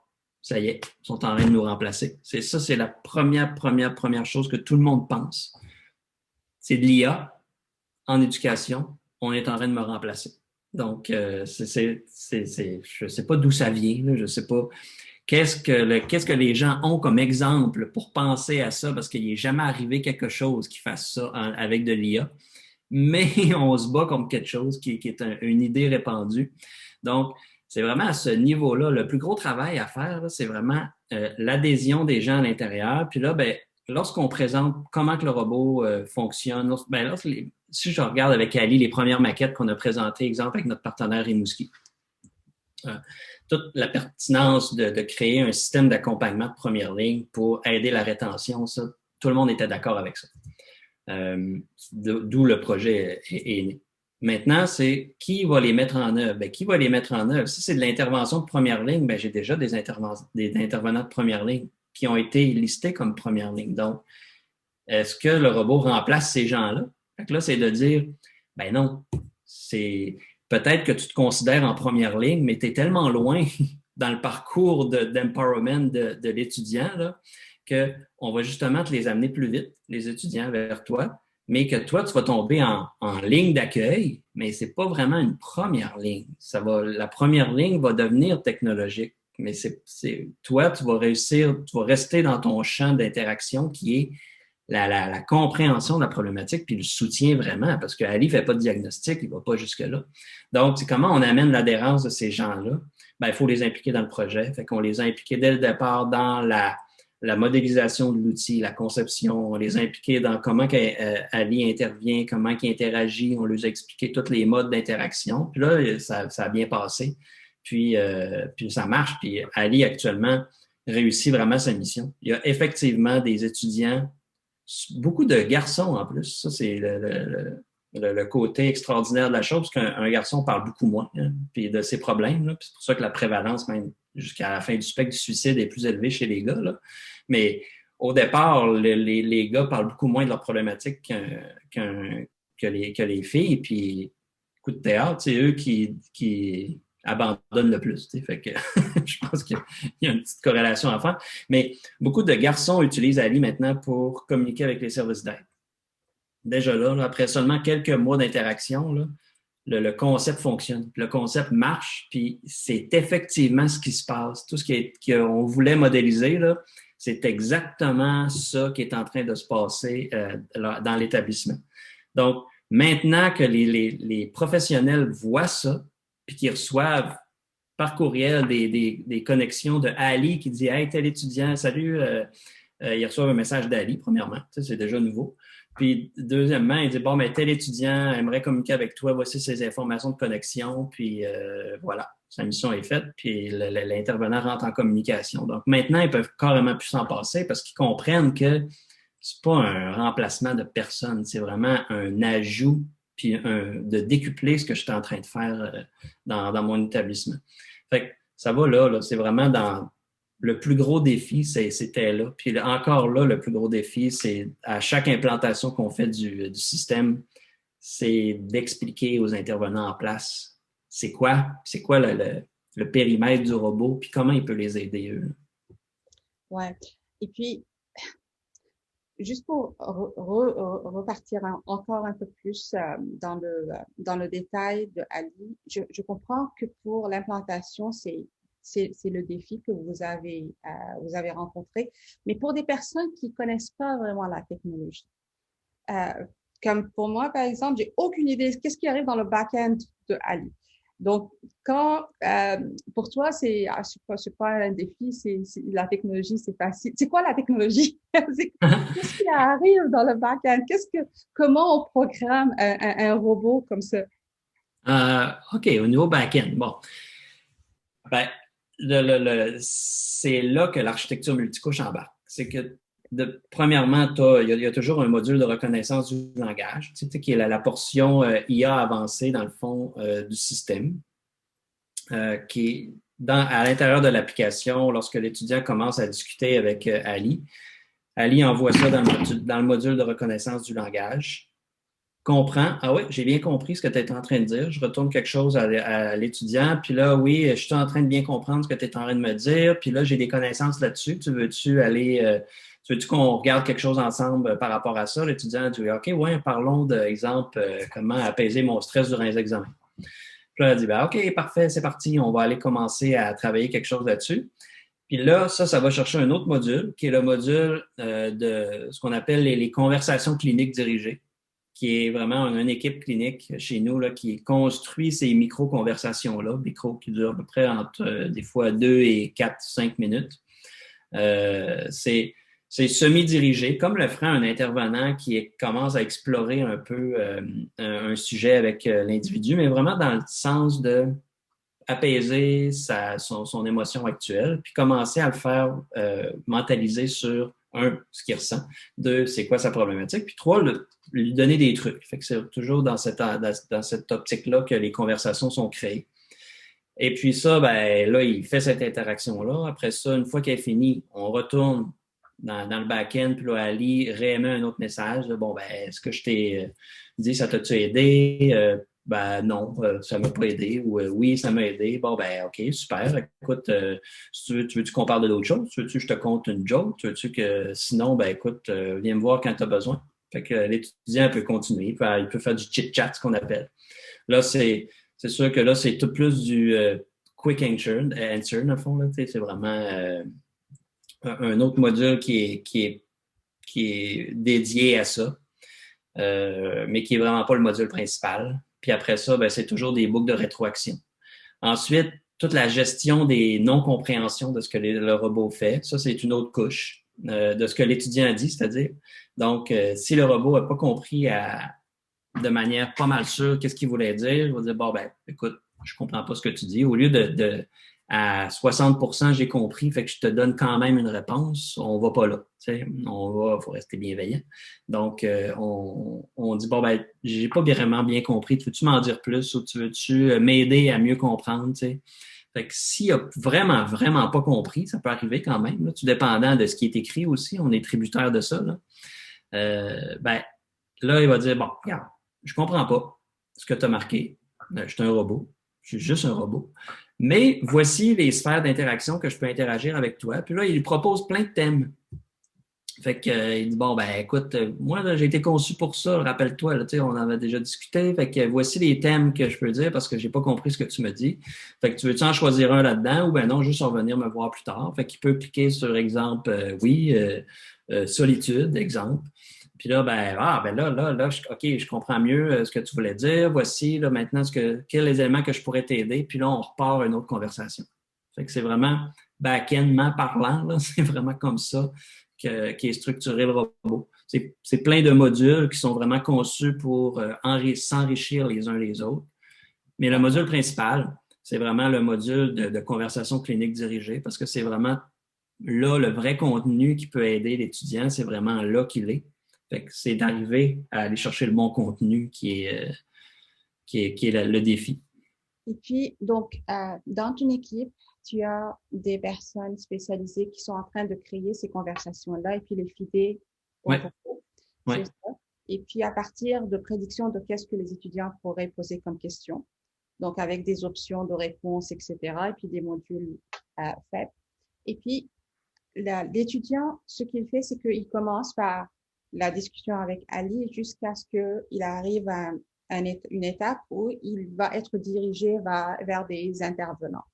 ça y est, ils sont en train de nous remplacer. C'est la première chose que tout le monde pense. C'est de l'IA en éducation, on est en train de me remplacer. Donc, je ne sais pas d'où ça vient, là, je ne sais pas qu'est-ce que les gens ont comme exemple pour penser à ça, parce qu'il n'est jamais arrivé quelque chose qui fasse ça avec de l'IA, mais on se bat contre quelque chose qui est une idée répandue. Donc, c'est vraiment à ce niveau-là, le plus gros travail à faire, là, c'est vraiment l'adhésion des gens à l'intérieur. Puis là, ben, lorsqu'on présente comment que le robot fonctionne, si je regarde avec Ali les premières maquettes qu'on a présentées, exemple avec notre partenaire Rimouski, toute la pertinence de créer un système d'accompagnement de première ligne pour aider la rétention, ça, tout le monde était d'accord avec ça. D'où le projet est né. Maintenant, c'est qui va les mettre en œuvre? Ben, qui va les mettre en œuvre? Si c'est de l'intervention de première ligne, ben, j'ai déjà des intervenants de première ligne qui ont été listés comme première ligne. Donc, est-ce que le robot remplace ces gens-là? Fait que là, c'est de dire, ben non, c'est peut-être que tu te considères en première ligne, mais tu es tellement loin dans le parcours d'empowerment de l'étudiant là, qu'on va justement te les amener plus vite, les étudiants, vers toi, mais que toi, tu vas tomber en ligne d'accueil, mais c'est pas vraiment une première ligne. La première ligne va devenir technologique. mais toi, tu vas réussir, tu vas rester dans ton champ d'interaction qui est la compréhension de la problématique puis le soutien vraiment, parce qu'Ali ne fait pas de diagnostic, il ne va pas jusque-là. Donc, c'est comment on amène l'adhérence de ces gens-là? Ben, il faut les impliquer dans le projet. Fait qu'on les a impliqués dès le départ dans la modélisation de l'outil, la conception, on les a impliqués dans comment Ali intervient, comment il interagit, on leur a expliqué tous les modes d'interaction. Puis là, ça a bien passé. Puis ça marche. Puis Ali, actuellement, réussit vraiment sa mission. Il y a effectivement des étudiants, beaucoup de garçons en plus. Ça, c'est le côté extraordinaire de la chose, parce qu'un garçon parle beaucoup moins, hein, puis de ses problèmes. Là, puis c'est pour ça que la prévalence, même jusqu'à la fin du spectre du suicide, est plus élevée chez les gars. Là. Mais au départ, les gars parlent beaucoup moins de leurs problématiques que les filles. Puis, coup de théâtre, c'est eux qui abandonnent le plus. Fait que je pense qu'il y a une petite corrélation à faire. Mais beaucoup de garçons utilisent Ali maintenant pour communiquer avec les services d'aide. Déjà là, après seulement quelques mois d'interaction, là, le concept fonctionne. Le concept marche, puis c'est effectivement ce qui se passe. Tout ce qu'on voulait modéliser, là, c'est exactement ça qui est en train de se passer dans l'établissement. Donc, maintenant que les professionnels voient ça, puis qu'ils reçoivent par courriel des connexions de Ali qui dit « Hey, tel étudiant, salut! » Ils reçoivent un message d'Ali, premièrement. Ça, c'est déjà nouveau. Puis, deuxièmement, il dit « Bon, mais tel étudiant aimerait communiquer avec toi. Voici ses informations de connexion. » Puis, voilà, sa mission est faite. Puis, l'intervenant rentre en communication. Donc, maintenant, ils peuvent carrément plus s'en passer parce qu'ils comprennent que c'est pas un remplacement de personne. C'est vraiment un ajout puis de décupler ce que je suis en train de faire dans mon établissement. Fait que ça va là, c'est vraiment dans le plus gros défi, c'était là. Puis encore là, le plus gros défi, c'est à chaque implantation qu'on fait du système, c'est d'expliquer aux intervenants en place c'est quoi le périmètre du robot, puis comment il peut les aider eux. Ouais. Et puis, juste pour repartir encore un peu plus dans le détail de Ali, je comprends que pour l'implantation, c'est le défi que vous avez rencontré. Mais pour des personnes qui connaissent pas vraiment la technologie, comme pour moi, par exemple, j'ai aucune idée qu'est-ce qui arrive dans le back-end de Ali. Donc, pour toi, c'est pas un défi, la technologie, c'est facile. C'est quoi la technologie? Qu'est-ce qui arrive dans le back-end? Comment on programme un robot comme ça? OK, au niveau back-end, bon. Ben, c'est là que l'architecture multicouche embarque. C'est que, premièrement, il y a toujours un module de reconnaissance du langage, qui est la portion IA avancée, dans le fond, du système, qui est à l'intérieur de l'application, lorsque l'étudiant commence à discuter avec Ali. Ali envoie ça dans le module de reconnaissance du langage, comprend, ah oui, j'ai bien compris ce que tu es en train de dire, je retourne quelque chose à l'étudiant, puis là, oui, je suis en train de bien comprendre ce que tu es en train de me dire, puis là, j'ai des connaissances là-dessus, tu veux-tu qu'on regarde quelque chose ensemble par rapport à ça? L'étudiant dit, OK, ouais, parlons d'exemple, comment apaiser mon stress durant les examens. Puis là, elle dit, OK, parfait, c'est parti, on va aller commencer à travailler quelque chose là-dessus. Puis là, ça va chercher un autre module, qui est le module de ce qu'on appelle les conversations cliniques dirigées, qui est vraiment une équipe clinique chez nous là, qui construit ces micro-conversations-là, qui durent à peu près entre des fois 2 et 4, 5 minutes. C'est semi-dirigé, comme le ferait un intervenant qui commence à explorer un peu un sujet avec l'individu, mais vraiment dans le sens de apaiser son émotion actuelle, puis commencer à le faire mentaliser sur, un, ce qu'il ressent, deux, c'est quoi sa problématique, puis trois, lui donner des trucs. Fait que c'est toujours dans cette optique-là que les conversations sont créées. Et puis ça, ben là, il fait cette interaction-là. Après ça, une fois qu'elle est finie, on retourne dans le back-end, puis là, Ali réémet un autre message. Là, bon, ben, est-ce que je t'ai dit, ça t'a-tu aidé? Ben non, ça m'a pas aidé. Ou oui, ça m'a aidé. Bon, ben, OK, super. Écoute, tu veux-tu qu'on parle de d'autres choses? Tu veux-tu que je te conte une joke? Tu veux-tu que sinon, ben écoute, viens me voir quand tu as besoin. Fait que l'étudiant peut continuer. Il peut faire du chit-chat, ce qu'on appelle. Là, c'est sûr que là, c'est tout plus du Quick Answer, dans le fond. Là, c'est vraiment un autre module qui est dédié à ça, mais qui est vraiment pas le module principal. Puis après ça, ben, c'est toujours des boucles de rétroaction. Ensuite, toute la gestion des non-compréhensions de ce que le robot fait, ça, c'est une autre couche de ce que l'étudiant a dit, c'est-à-dire. Donc, si le robot n'a pas compris de manière pas mal sûre qu'est-ce qu'il voulait dire, il va dire, bon, ben, écoute, je comprends pas ce que tu dis. Au lieu à 60%, j'ai compris, fait que je te donne quand même une réponse, on va pas là. Faut rester bienveillant. Donc, on dit, bon, ben, j'ai pas vraiment bien compris. Veux-tu m'en dire plus ou veux-tu m'aider à mieux comprendre, t'sais? Fait que s'il a vraiment, vraiment pas compris, ça peut arriver quand même, là, tout dépendant de ce qui est écrit aussi, on est tributaire de ça, là. Ben, là, il va dire, bon, regarde, je comprends pas ce que tu as marqué. Je suis un robot. Je suis juste un robot. Mais voici les sphères d'interaction que je peux interagir avec toi. Puis là, il propose plein de thèmes. Fait que, il dit, bon, ben, écoute, moi, là, j'ai été conçu pour ça, rappelle-toi, là, tu sais, on en avait déjà discuté. Fait que voici les thèmes que je peux dire parce que j'ai pas compris ce que tu me dis. Fait que tu veux-tu en choisir un là-dedans ou ben non, juste revenir me voir plus tard. Fait qu'il peut cliquer sur exemple, solitude, exemple. Puis là, OK, je comprends mieux ce que tu voulais dire. Voici, là, maintenant, quels les éléments que je pourrais t'aider. Puis là, on repart à une autre conversation. Fait que c'est vraiment back-endment parlant, là, c'est vraiment comme ça qui est structuré le robot. C'est plein de modules qui sont vraiment conçus pour s'enrichir les uns les autres. Mais le module principal, c'est vraiment le module de conversation clinique dirigée parce que c'est vraiment là le vrai contenu qui peut aider l'étudiant, c'est vraiment là qu'il est. Fait que c'est d'arriver à aller chercher le bon contenu qui est le défi. Et puis, donc, dans ton équipe, tu as des personnes spécialisées qui sont en train de créer ces conversations-là et puis les fider au robot. Ouais. C'est ça. Et puis, à partir de prédictions de qu'est-ce que les étudiants pourraient poser comme question, donc avec des options de réponse, etc., et puis des modules faits. Et puis, l'étudiant, ce qu'il fait, c'est qu'il commence par la discussion avec Ali jusqu'à ce qu'il arrive à une étape où il va être dirigé vers des intervenants.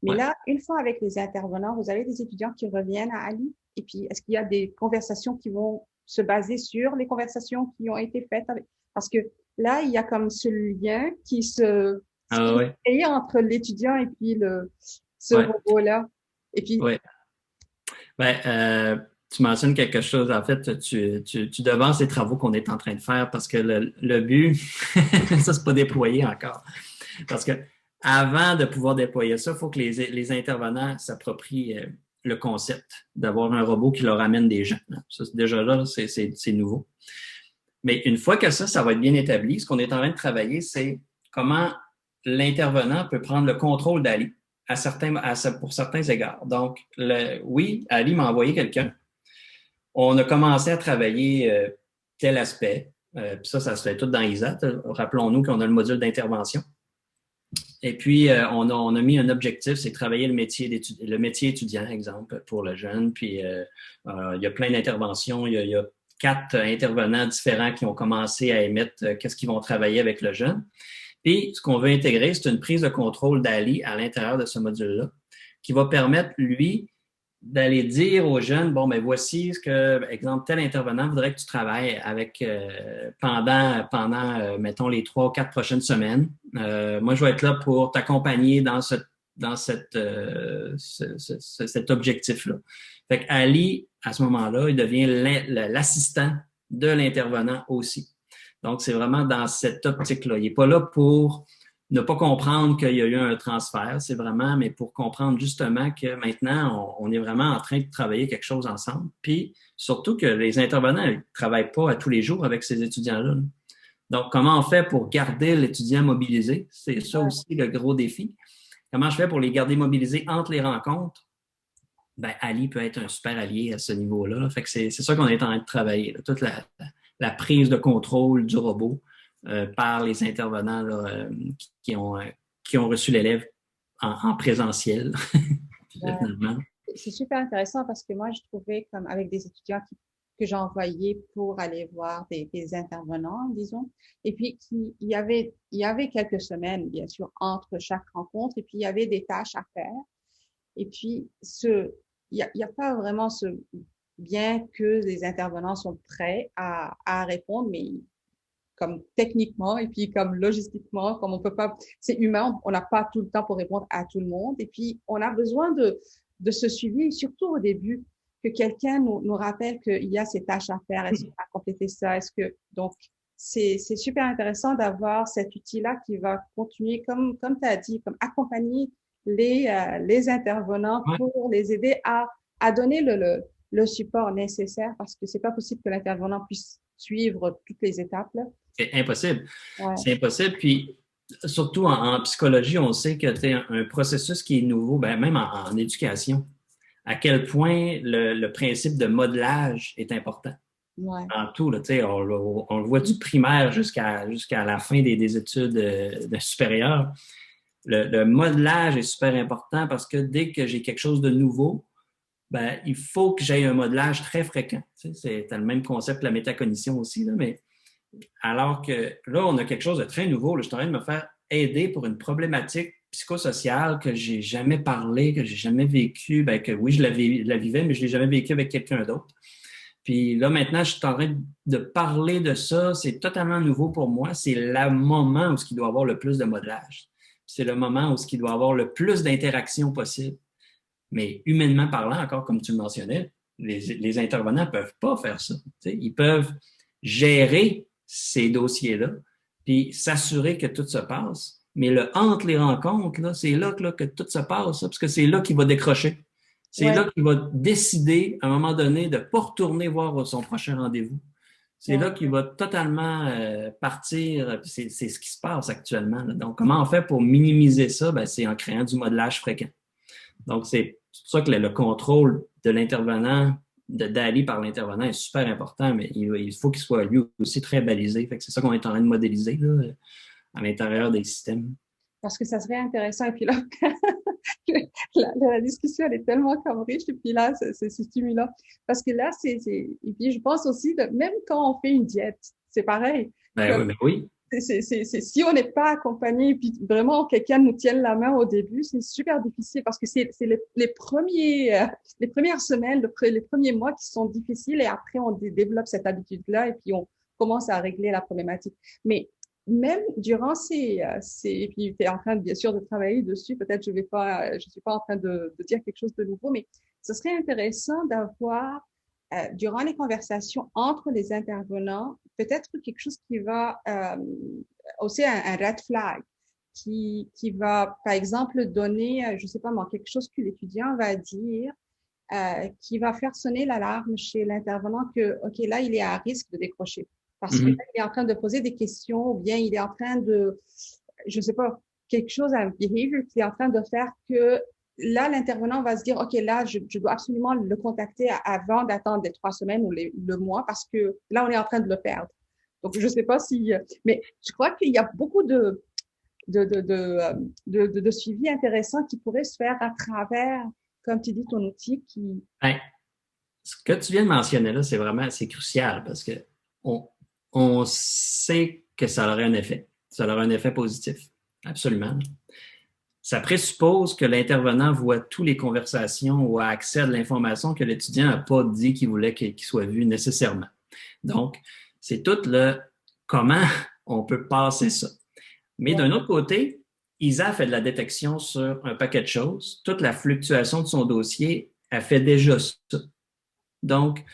Mais là, une fois avec les intervenants, vous avez des étudiants qui reviennent à Ali. Et puis, est-ce qu'il y a des conversations qui vont se baser sur les conversations qui ont été faites avec... Parce que là, il y a comme ce lien qui se crée entre l'étudiant et puis ce robot-là. Et puis... tu mentionnes quelque chose. En fait, tu devances les travaux qu'on est en train de faire parce que le but, ça, c'est pas déployé encore. Parce que avant de pouvoir déployer ça, il faut que les intervenants s'approprient le concept d'avoir un robot qui leur amène des gens. Ça, déjà là, c'est nouveau. Mais une fois que ça va être bien établi, ce qu'on est en train de travailler, c'est comment l'intervenant peut prendre le contrôle d'Ali pour certains égards. Donc, oui, Ali m'a envoyé quelqu'un. On a commencé à travailler tel aspect. Puis ça se fait tout dans ISAT. Rappelons-nous qu'on a le module d'intervention. Et puis, on a mis un objectif, c'est travailler le métier étudiant, exemple, pour le jeune. Puis, il y a plein d'interventions. Il y a 4 intervenants différents qui ont commencé à émettre qu'est-ce qu'ils vont travailler avec le jeune. Puis, ce qu'on veut intégrer, c'est une prise de contrôle d'Ali à l'intérieur de ce module-là, qui va permettre, lui, d'aller dire aux jeunes, bon, ben voici ce que, exemple, tel intervenant voudrait que tu travailles avec pendant mettons, les 3 ou 4 prochaines semaines. Moi, je vais être là pour t'accompagner dans cet objectif-là. Fait qu'Ali, à ce moment-là, il devient l'assistant de l'intervenant aussi. Donc, c'est vraiment dans cette optique-là. Il n'est pas là pour ne pas comprendre qu'il y a eu un transfert, c'est vraiment, mais pour comprendre justement que maintenant, on est vraiment en train de travailler quelque chose ensemble. Puis, surtout que les intervenants ne travaillent pas à tous les jours avec ces étudiants-là. Donc, comment on fait pour garder l'étudiant mobilisé? C'est ça aussi le gros défi. Comment je fais pour les garder mobilisés entre les rencontres? Ben, Ali peut être un super allié à ce niveau-là. Fait que c'est ça qu'on est en train de travailler. Là. Toute la prise de contrôle du robot par les intervenants là, qui ont reçu l'élève en présentiel, finalement. C'est super intéressant parce que moi, je trouvais comme avec des étudiants que j'ai envoyé pour aller voir des intervenants, disons. Et puis, il y avait quelques semaines, bien sûr, entre chaque rencontre, et puis il y avait des tâches à faire. Et puis, il y a pas vraiment ce, bien que les intervenants sont prêts à répondre, mais comme techniquement et puis comme logistiquement, comme on peut pas, c'est humain, on n'a pas tout le temps pour répondre à tout le monde. Et puis, on a besoin de ce suivi, surtout au début, que quelqu'un nous rappelle qu'il y a ces tâches à faire, est-ce qu'on a complété ça, donc, c'est super intéressant d'avoir cet outil-là qui va continuer, comme tu as dit, comme accompagner les intervenants Ouais. pour les aider à donner le support nécessaire parce que c'est pas possible que l'intervenant puisse suivre toutes les étapes, là. C'est impossible. Ouais. C'est impossible. Puis, surtout en psychologie, on sait que c'est un processus qui est nouveau, ben, même en éducation, à quel point le principe de modelage est important. Ouais. En tout, là, on le voit du primaire jusqu'à la fin des études supérieures. Le modelage est super important parce que dès que j'ai quelque chose de nouveau, ben, il faut que j'aie un modelage très fréquent. C'est le même concept que la métacognition aussi, là, mais alors que là, on a quelque chose de très nouveau. Là, je suis en train de me faire aider pour une problématique psychosociale que j'ai jamais parlé, que j'ai jamais vécu, ben, que oui, je la vivais, mais je l'ai jamais vécu avec quelqu'un d'autre. Puis là, maintenant, je suis en train de parler de ça. C'est totalement nouveau pour moi. C'est le moment où il doit y avoir le plus de modelage. C'est le moment où il doit y avoir le plus d'interaction possible. Mais humainement parlant, encore comme tu le mentionnais, les intervenants ne peuvent pas faire ça. Ils peuvent gérer ces dossiers-là, puis s'assurer que tout se passe. Mais entre les rencontres, là, c'est là que tout se passe, parce que c'est là qu'il va décrocher. C'est Ouais. là qu'il va décider, à un moment donné, de ne pas retourner voir son prochain rendez-vous. C'est Ouais. là qu'il va totalement partir. C'est ce qui se passe actuellement. Là. Donc, comment on fait pour minimiser ça? Ben, c'est en créant du modelage fréquent. Donc, c'est pour ça que le contrôle de l'intervenant, d'aller par l'intervenant est super important, mais il faut qu'il soit lui aussi très balisé. Fait que c'est ça qu'on est en train de modéliser là, à l'intérieur des systèmes. Parce que ça serait intéressant. Et puis là, la discussion, elle est tellement comme riche. Et puis là, c'est stimulant. Parce que là, et puis je pense aussi, même quand on fait une diète, c'est pareil. Ben oui. Si on n'est pas accompagné, et puis vraiment quelqu'un nous tienne la main au début, c'est super difficile parce que c'est les premières semaines, les premiers mois qui sont difficiles et après on développe cette habitude-là et puis on commence à régler la problématique. Mais même durant et puis tu es en train, bien sûr, de travailler dessus, peut-être je suis pas en train de dire quelque chose de nouveau, mais ce serait intéressant d'avoir durant les conversations entre les intervenants, peut-être quelque chose qui va aussi un red flag, qui va, par exemple, donner, je sais pas moi, quelque chose que l'étudiant va dire, qui va faire sonner l'alarme chez l'intervenant que, OK, là, il est à risque de décrocher. Parce que là, il est en train de poser des questions ou bien il est en train de, je sais pas, quelque chose, un behavior qu'il est en train de faire que là, l'intervenant va se dire, OK, là, je dois absolument le contacter avant d'attendre les 3 semaines ou le mois parce que là, on est en train de le perdre. Donc, je sais pas si, mais je crois qu'il y a beaucoup de suivi intéressant qui pourrait se faire à travers, comme tu dis, ton outil qui. Ben, ce que tu viens de mentionner là, c'est crucial parce que on sait que ça aurait un effet. Ça aurait un effet positif. Absolument. Ça présuppose que l'intervenant voit toutes les conversations ou a accès à de l'information que l'étudiant n'a pas dit qu'il voulait qu'il soit vu nécessairement. Donc, c'est tout le comment on peut passer ça. Mais d'un autre côté, Isa fait de la détection sur un paquet de choses. Toute la fluctuation de son dossier, elle fait déjà ça. Donc,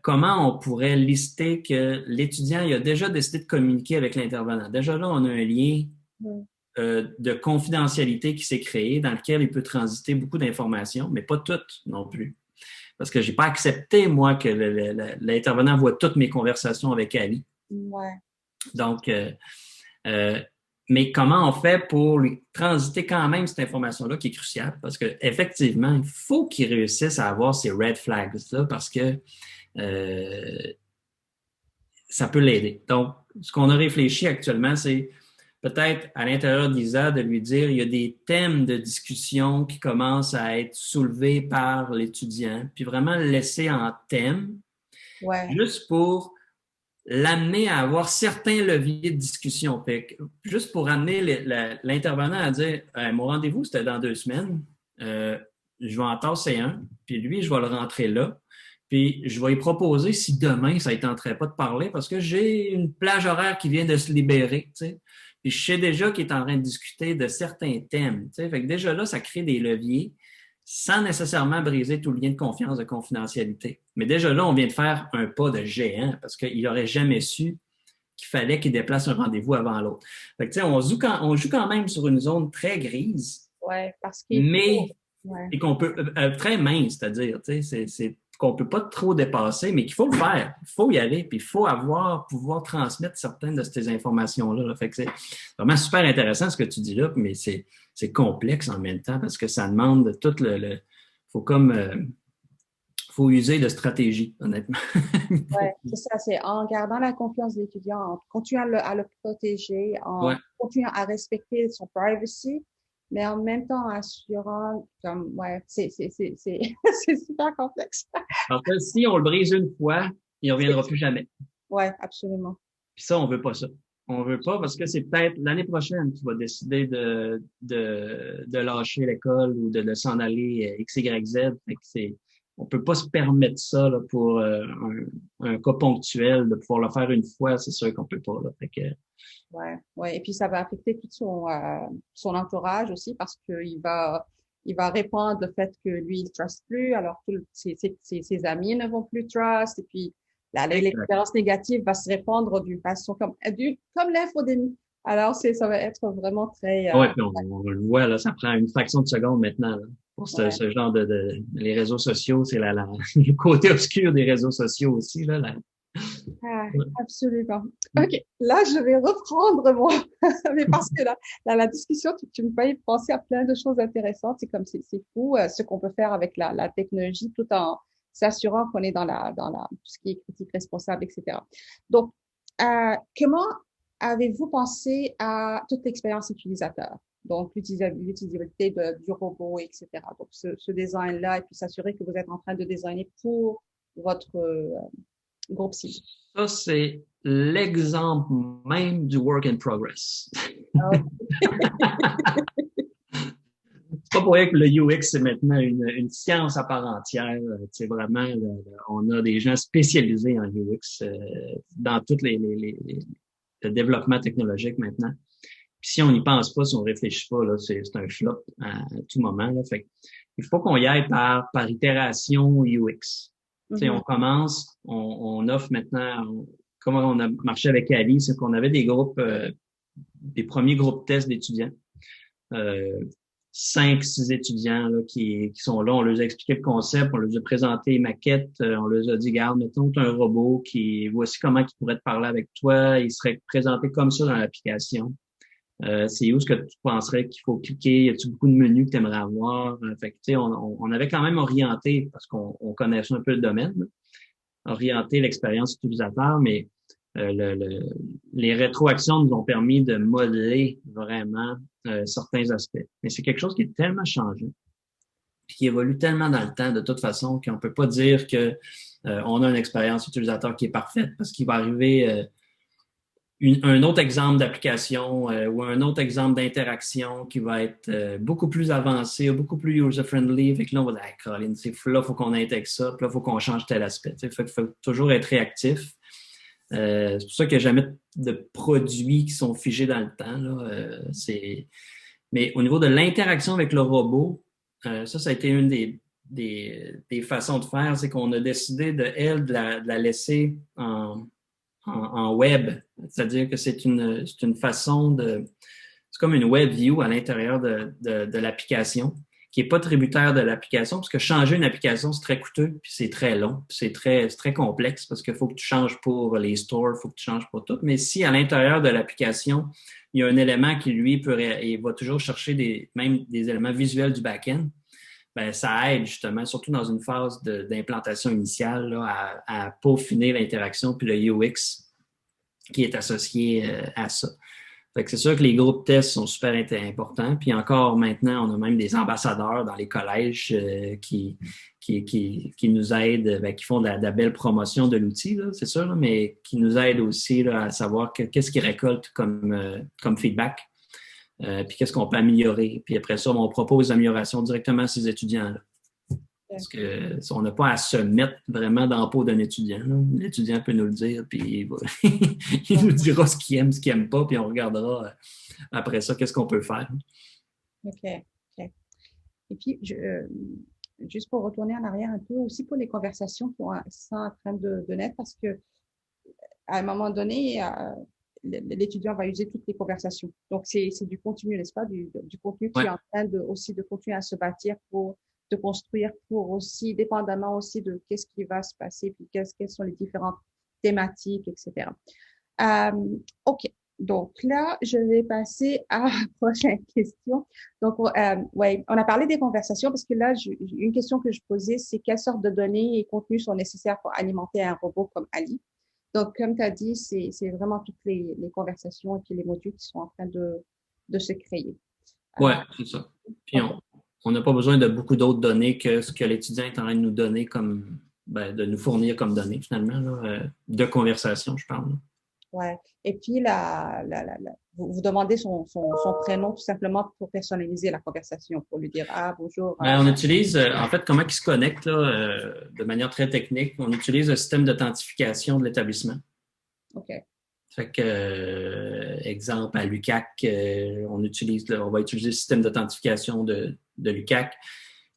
comment on pourrait lister que l'étudiant il a déjà décidé de communiquer avec l'intervenant? Déjà là, on a un lien de confidentialité qui s'est créé dans lequel il peut transiter beaucoup d'informations, mais pas toutes non plus. Parce que je n'ai pas accepté, moi, que l'intervenant voit toutes mes conversations avec Ali. Ouais. Donc, mais comment on fait pour lui transiter quand même cette information-là qui est cruciale? Parce qu'effectivement, il faut qu'il réussisse à avoir ces red flags-là parce que ça peut l'aider. Donc, ce qu'on a réfléchi actuellement, c'est peut-être à l'intérieur d'ISA de lui dire il y a des thèmes de discussion qui commencent à être soulevés par l'étudiant, puis vraiment le laisser en thème, Ouais. juste pour l'amener à avoir certains leviers de discussion. Juste pour amener l'intervenant à dire mon rendez-vous, c'était dans 2 semaines. Je vais en tasser un, puis lui, je vais le rentrer là. Puis je vais lui proposer si demain, ça ne tenterait pas de parler parce que j'ai une plage horaire qui vient de se libérer. T'sais. Puis je sais déjà qu'il est en train de discuter de certains thèmes. T'sais. Fait que déjà là, ça crée des leviers sans nécessairement briser tout le lien de confiance, de confidentialité. Mais déjà là, on vient de faire un pas de géant parce qu'il n'aurait jamais su qu'il fallait qu'il déplace un rendez-vous avant l'autre. Fait que, on joue quand même sur une zone très grise, Ouais, parce qu'il faut. mais Ouais. et qu'on peut très mince, c'est-à-dire, c'est qu'on peut pas trop dépasser, mais qu'il faut le faire, il faut y aller, puis il faut pouvoir transmettre certaines de ces informations-là. Là. Fait que c'est vraiment super intéressant ce que tu dis là, mais c'est complexe en même temps parce que ça demande tout faut comme faut user de stratégie, honnêtement. Ouais, c'est ça, c'est en gardant la confiance de l'étudiant, en continuant à le protéger, en Ouais. continuant à respecter son privacy, mais en même temps en assurant, comme, ouais, c'est super complexe. Parce que si on le brise une fois, il ne reviendra plus jamais. Ouais, absolument. Puis ça, on veut pas ça. On veut pas parce que c'est peut-être l'année prochaine que tu vas décider de lâcher l'école ou de s'en aller X, Y, Z. Fait que on peut pas se permettre ça là, pour un cas ponctuel, de pouvoir le faire une fois, c'est sûr qu'on peut pas. Là. Fait que, Ouais, ouais. Et puis ça va affecter tout son entourage aussi parce il va répandre le fait que lui, il trust plus, alors que ses amis ne vont plus trust. Et puis, exact. l'expérience négative va se répandre d'une façon comme l'infodémie. Alors, ça va être vraiment très, Ouais, puis on le voit, là, ça prend une fraction de seconde maintenant. Là, pour ouais. ce genre les réseaux sociaux, c'est le côté obscur des réseaux sociaux aussi. Ah, Ouais. absolument. OK, là, je vais reprendre moi. Mais parce que la discussion, tu me fais penser à plein de choses intéressantes. C'est comme, c'est fou ce qu'on peut faire avec la technologie tout en s'assurant qu'on est tout ce qui est critique responsable, etc. Donc, comment avez-vous pensé à toute l'expérience utilisateur? Donc, l'utilisabilité du robot, etc. Donc, ce design-là, et puis s'assurer que vous êtes en train de designer pour votre groupe cible. Ça, c'est l'exemple même du work in progress. C'est pas pour rien que le UX, c'est maintenant une science à part entière. C'est vraiment, on a des gens spécialisés en UX dans tous le développement technologique maintenant. Puis si on n'y pense pas, si on réfléchit pas, là, c'est un flop à tout moment. Là. Fait il faut qu'on y aille par itération UX. On commence, on offre maintenant, comment on a marché avec Ali, c'est qu'on avait des groupes, des premiers groupes tests d'étudiants. 5, 6 étudiants là, qui sont là. On leur a expliqué le concept, on leur a présenté les maquettes, on leur a dit, garde, mettons, tu as un robot voici comment il pourrait te parler avec toi, il serait présenté comme ça dans l'application. C'est où est-ce que tu penserais qu'il faut cliquer? Y a-t-il beaucoup de menus que tu aimerais avoir? Fait que, on avait quand même orienté, parce qu'on connaissait un peu le domaine, là, orienté l'expérience utilisateur, mais les rétroactions nous ont permis de modeler vraiment certains aspects. Mais c'est quelque chose qui est tellement changé, puis qui évolue tellement dans le temps de toute façon qu'on peut pas dire que on a une expérience utilisateur qui est parfaite parce qu'il va arriver un autre exemple d'application ou un autre exemple d'interaction qui va être beaucoup plus avancé, beaucoup plus user-friendly. Fait que là, on va dire, hey, Colin, là, il faut qu'on intègre ça, puis là, il faut qu'on change tel aspect. Il faut toujours être réactif. C'est pour ça qu'il n'y a jamais de produits qui sont figés dans le temps. Là. Mais au niveau de l'interaction avec le robot, ça a été une des façons de faire, c'est qu'on a décidé de la laisser en web. C'est-à-dire que c'est une façon c'est comme une web view à l'intérieur de l'application qui n'est pas tributaire de l'application, parce que changer une application, c'est très coûteux, puis c'est très long, puis c'est très complexe, parce qu'il faut que tu changes pour les stores, il faut que tu changes pour tout. Mais si à l'intérieur de l'application, il y a un élément qui, lui, il va toujours chercher même des éléments visuels du back-end, ben, ça aide justement, surtout dans une phase d'implantation initiale, là, à peaufiner l'interaction puis le UX qui est associé à ça. Fait que c'est sûr que les groupes tests sont super importants. Puis encore maintenant, on a même des ambassadeurs dans les collèges qui nous aident, qui font de la belle promotion de l'outil, là, c'est sûr, là, mais qui nous aident aussi là, à savoir qu'est-ce qu'ils récoltent comme feedback, puis qu'est-ce qu'on peut améliorer. Puis après ça, on propose l'amélioration directement à ces étudiants-là. Parce qu'on n'a pas à se mettre vraiment dans la peau d'un étudiant. Là. L'étudiant peut nous le dire, puis il nous dira ce qu'il aime, ce qu'il n'aime pas, puis on regardera après ça qu'est-ce qu'on peut faire. OK. OK. Et puis, juste pour retourner en arrière un peu, aussi pour les conversations qui sont en train de naître, parce que à un moment donné, l'étudiant va user toutes les conversations. Donc, c'est du contenu, n'est-ce pas? Du contenu qui est en train aussi de continuer à se bâtir de construire pour aussi, dépendamment aussi de qu'est-ce qui va se passer, puis quelles sont les différentes thématiques, etc. OK. Donc là, je vais passer à la prochaine question. Donc, ouais, on a parlé des conversations parce que là, une question que je posais, c'est quelles sortes de données et contenus sont nécessaires pour alimenter un robot comme Ali. Donc, comme tu as dit, c'est vraiment toutes les conversations et puis les modules qui sont en train de se créer. Oui, c'est ça. Puis on n'a pas besoin de beaucoup d'autres données que ce que l'étudiant est en train de nous donner comme, de nous fournir comme données, finalement, là, de conversation, je parle. Ouais. Et puis, vous demandez son prénom tout simplement pour personnaliser la conversation, pour lui dire, ah, bonjour. On utilise, en fait, comment il se connecte là, de manière très technique, on utilise le système d'authentification de l'établissement. OK. Fait que, exemple, à l'UQAC, on va utiliser le système d'authentification de l'UQAC.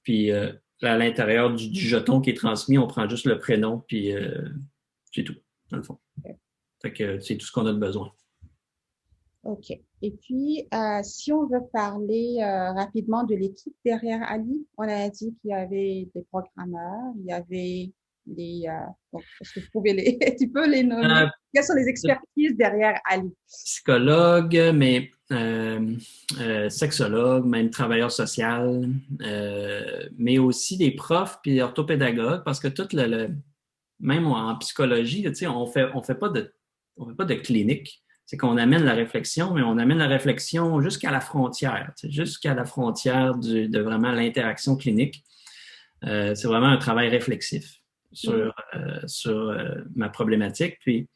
Puis, à l'intérieur du jeton qui est transmis, on prend juste le prénom, puis c'est tout, dans le fond. Okay. Fait que c'est tout ce qu'on a de besoin. OK. Et puis, si on veut parler rapidement de l'équipe derrière Ali, on a dit qu'il y avait des programmeurs, il y avait donc, est-ce que tu peux les nommer? Quelles sont les expertises derrière Ali? Psychologue, mais sexologue, même travailleur social, mais aussi des profs puis orthopédagogues, parce que même en psychologie, tu sais, on fait pas de clinique. C'est qu'on amène la réflexion, mais on amène la réflexion jusqu'à la frontière, tu sais, jusqu'à la frontière de vraiment l'interaction clinique. C'est vraiment un travail réflexif sur ma problématique. Puis,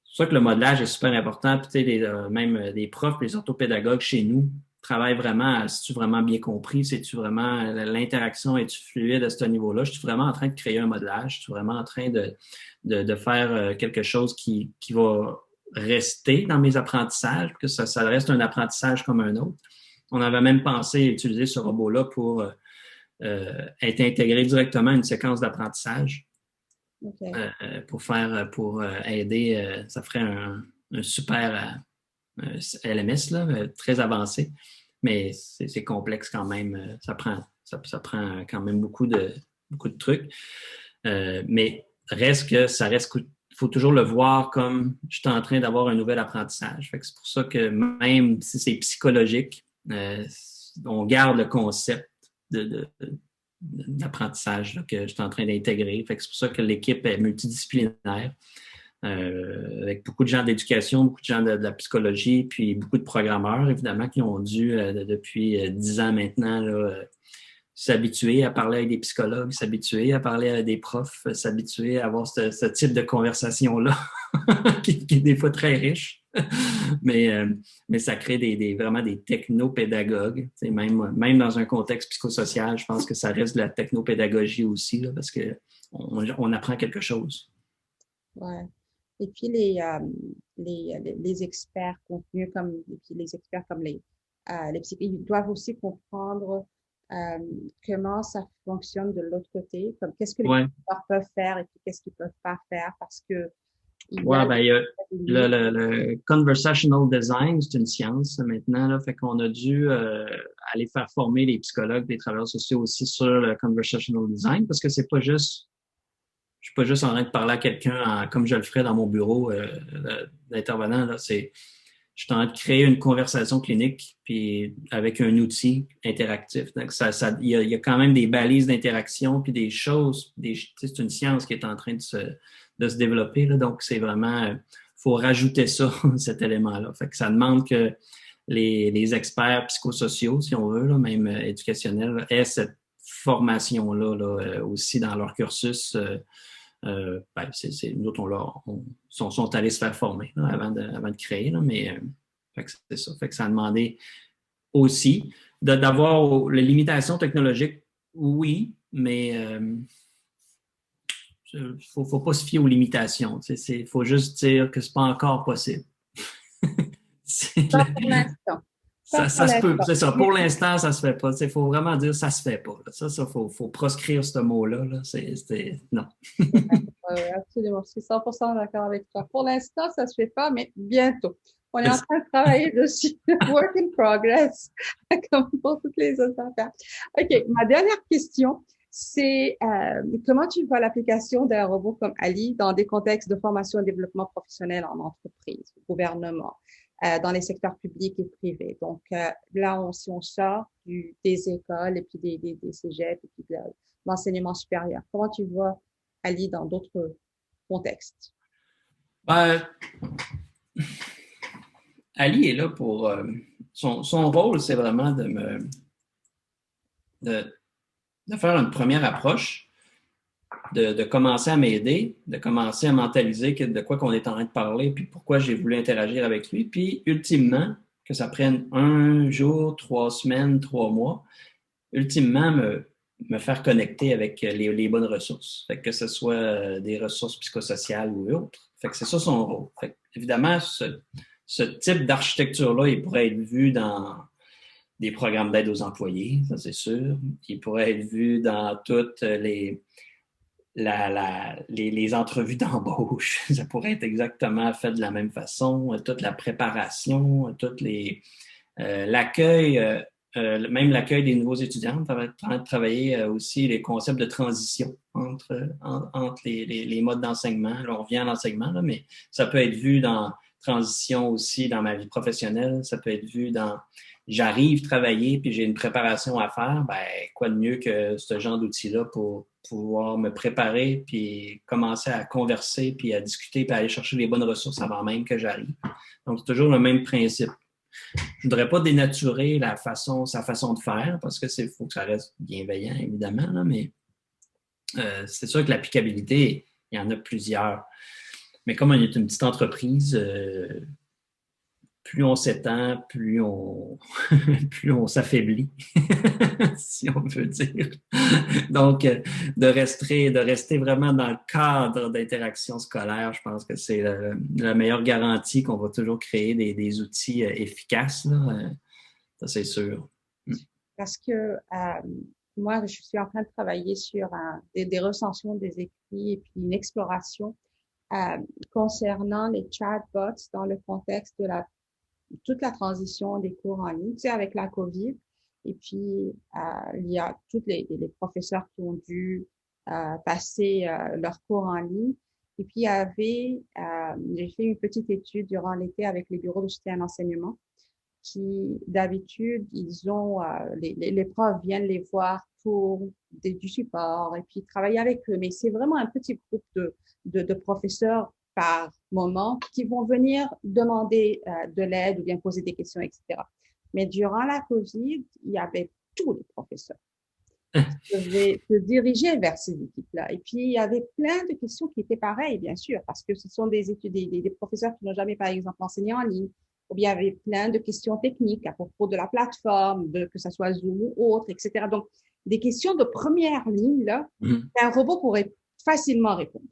c'est pour ça que le modelage est super important. Puis, tu sais, même des profs, les orthopédagogues chez nous travaillent vraiment à, si-tu vraiment bien compris, c'est-tu vraiment l'interaction, est-tu fluide à ce niveau-là? Je suis vraiment en train de créer un modelage, je suis vraiment en train de faire quelque chose qui va rester dans mes apprentissages, que ça reste un apprentissage comme un autre. On avait même pensé utiliser ce robot-là pour être intégré directement à une séquence d'apprentissage. Okay. Pour aider, ça ferait un super LMS là, très avancé, mais c'est complexe quand même. Ça prend quand même beaucoup de trucs. Mais il faut toujours le voir comme je suis en train d'avoir un nouvel apprentissage. Fait que c'est pour ça que même si c'est psychologique, on garde le concept d'apprentissage que je suis en train d'intégrer. Fait que c'est pour ça que l'équipe est multidisciplinaire, avec beaucoup de gens d'éducation, beaucoup de gens de la psychologie, puis beaucoup de programmeurs, évidemment, qui ont dû, depuis 10 ans maintenant, là, s'habituer à parler avec des psychologues, s'habituer à parler avec des profs, s'habituer à avoir ce type de conversation-là, qui est des fois très riche. mais ça crée vraiment des technopédagogues. Même dans un contexte psychosocial, je pense que ça reste de la technopédagogie aussi, là, parce qu'on apprend quelque chose. Ouais. Et puis les experts contenus les experts comme les psychologues, ils doivent aussi comprendre comment ça fonctionne de l'autre côté, comme qu'est-ce que les experts peuvent faire et puis qu'est-ce qu'ils peuvent pas faire, parce que il y a le conversational design, c'est une science maintenant, là, fait qu'on a dû aller faire former les psychologues, les travailleurs sociaux aussi sur le conversational design, parce que je suis pas juste en train de parler à quelqu'un comme je le ferais dans mon bureau d'intervenant, là, je suis en train de créer une conversation clinique puis avec un outil interactif. Donc, il y a quand même des balises d'interaction puis des choses, c'est une science qui est en train de se développer, là. Donc, c'est vraiment, faut rajouter ça, cet élément-là. Fait que ça demande que les experts psychosociaux, si on veut, là, même éducationnels, aient cette formation-là là, aussi dans leur cursus. Nous autres, sont allés se faire former là, avant de créer, là, mais fait que c'est ça. Fait que ça a demandé aussi d'avoir les limitations technologiques, oui, mais faut pas se fier aux limitations. Il faut juste dire que c'est pas encore possible. Pas pour l'instant. Ça se peut, c'est ça. Pour l'instant, ça se fait pas. Il faut vraiment dire ça se fait pas. Ça, faut proscrire ce mot-là. Là. Non. Absolument. Je suis 100% d'accord avec toi. Pour l'instant, ça se fait pas, mais bientôt. On est en train de travailler dessus. Work in progress, comme pour toutes les autres affaires. OK. Ma dernière question, c'est comment tu vois l'application d'un robot comme Ali dans des contextes de formation et développement professionnel en entreprise, au gouvernement, dans les secteurs publics et privés. Donc, là, si on sort des écoles et puis des cégeps et puis de l'enseignement supérieur, comment tu vois Ali dans d'autres contextes? Ali est là pour... son rôle, c'est vraiment de faire une première approche, de commencer à m'aider, de commencer à mentaliser de quoi qu'on est en train de parler, puis pourquoi j'ai voulu interagir avec lui, puis ultimement, que ça prenne 1 jour, 3 semaines, 3 mois, ultimement me faire connecter avec les bonnes ressources. Fait que ce soit des ressources psychosociales ou autres. Fait que c'est ça son rôle. Fait que, évidemment, ce type d'architecture-là, il pourrait être vu dans des programmes d'aide aux employés, ça c'est sûr. Il pourrait être vu dans toutes les entrevues d'embauche. Ça pourrait être exactement fait de la même façon. Toute la préparation, l'accueil, même l'accueil des nouveaux étudiants. Ça va être en train de travailler aussi les concepts de transition entre les modes d'enseignement. Là, on vient à l'enseignement, là, mais ça peut être vu dans transition aussi dans ma vie professionnelle. Ça peut être vu dans j'arrive travailler puis j'ai une préparation à faire. Ben, quoi de mieux que ce genre d'outil-là pour pouvoir me préparer puis commencer à converser puis à discuter puis à aller chercher les bonnes ressources avant même que j'arrive. Donc, c'est toujours le même principe. Je voudrais pas dénaturer sa façon de faire parce que faut que ça reste bienveillant, évidemment, là, mais c'est sûr que l'applicabilité, il y en a plusieurs. Mais comme on est une petite entreprise, plus on s'étend, plus on s'affaiblit, si on veut dire. Donc, de rester vraiment dans le cadre d'interaction scolaire, je pense que c'est la meilleure garantie qu'on va toujours créer des outils efficaces. Là. Ça, c'est sûr. Parce que moi, je suis en train de travailler sur des recensions des écrits et puis une exploration concernant les chatbots dans le contexte de toute la transition des cours en ligne, tu sais, avec la COVID. Et puis, il y a tous les professeurs qui ont dû passer leurs cours en ligne. Et puis, j'ai fait une petite étude durant l'été avec les bureaux de soutien à l'enseignement qui, d'habitude, les profs viennent les voir pour du support et puis travailler avec eux. Mais c'est vraiment un petit groupe de professeurs par moment qui vont venir demander de l'aide ou bien poser des questions, etc. Mais durant la COVID, il y avait tous les professeurs qui devaient se diriger vers ces équipes-là. Et puis, il y avait plein de questions qui étaient pareilles, bien sûr, parce que ce sont des professeurs qui n'ont jamais, par exemple, enseigné en ligne. Ou bien il y avait plein de questions techniques à propos de la plateforme, que ce soit Zoom ou autre, etc. Donc, des questions de première ligne, là, qu'un robot pourrait facilement répondre.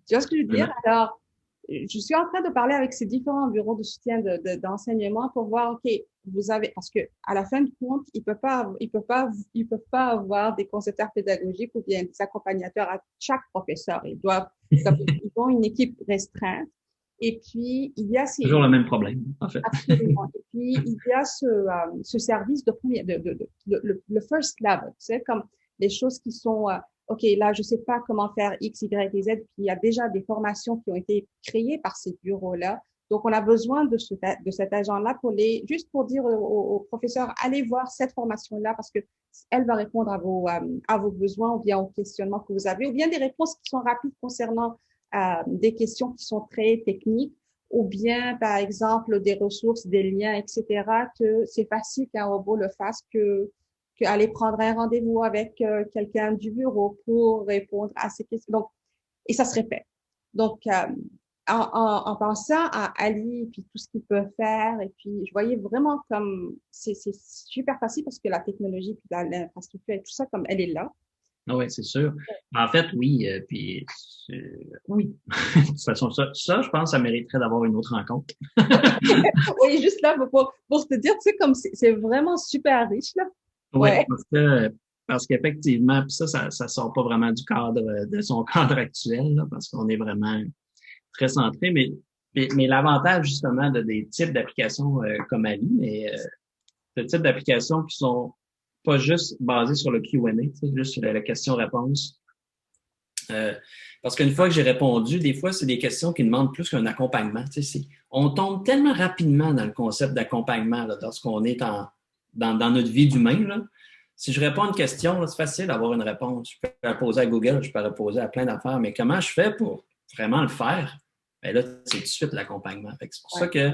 Tu vois ce que je veux dire? Alors, je suis en train de parler avec ces différents bureaux de soutien d'enseignement pour voir, OK, parce que à la fin de compte, ils peuvent pas avoir des concepteurs pédagogiques ou bien des accompagnateurs à chaque professeur. Ils ont une équipe restreinte. Et puis, il y a toujours le même problème, en fait. Absolument. Et puis, il y a ce service de premier, le first level, tu sais, comme les choses qui sont, OK, là, je sais pas comment faire X, Y et Z. Puis, il y a déjà des formations qui ont été créées par ces bureaux-là. Donc, on a besoin de cet agent-là juste pour dire aux professeurs, allez voir cette formation-là parce que elle va répondre à vos besoins ou bien aux questionnements que vous avez ou bien des réponses qui sont rapides concernant des questions qui sont très techniques, ou bien, par exemple, des ressources, des liens, etc., que c'est facile qu'un robot le fasse que aller prendre un rendez-vous avec quelqu'un du bureau pour répondre à ces questions. Donc, et ça se répète. Donc, en pensant à Ali et puis tout ce qu'il peut faire, et puis je voyais vraiment comme c'est super facile parce que la technologie puis l'infrastructure et tout ça, comme elle est là. Ah oui, c'est sûr. En fait, oui, puis oui. De toute façon, ça, je pense, ça mériterait d'avoir une autre rencontre. Oui, juste là, pour te dire, tu sais, comme c'est vraiment super riche, là. Oui, Ouais. parce qu'effectivement, puis ça sort pas vraiment du cadre, de son cadre actuel, là, parce qu'on est vraiment très centré, mais l'avantage, justement, de des types d'applications comme Ali, mais de types d'applications qui sont pas juste basées sur le Q&A, tu sais, juste sur la question-réponse. Parce qu'une fois que j'ai répondu, des fois, c'est des questions qui demandent plus qu'un accompagnement. Tu sais, on tombe tellement rapidement dans le concept d'accompagnement là, lorsqu'on est dans notre vie d'humain. Là. Si je réponds à une question, là, c'est facile d'avoir une réponse. Je peux la poser à Google, je peux la poser à plein d'affaires, mais comment je fais pour vraiment le faire? Bien là, c'est tout de suite l'accompagnement. C'est pour ça que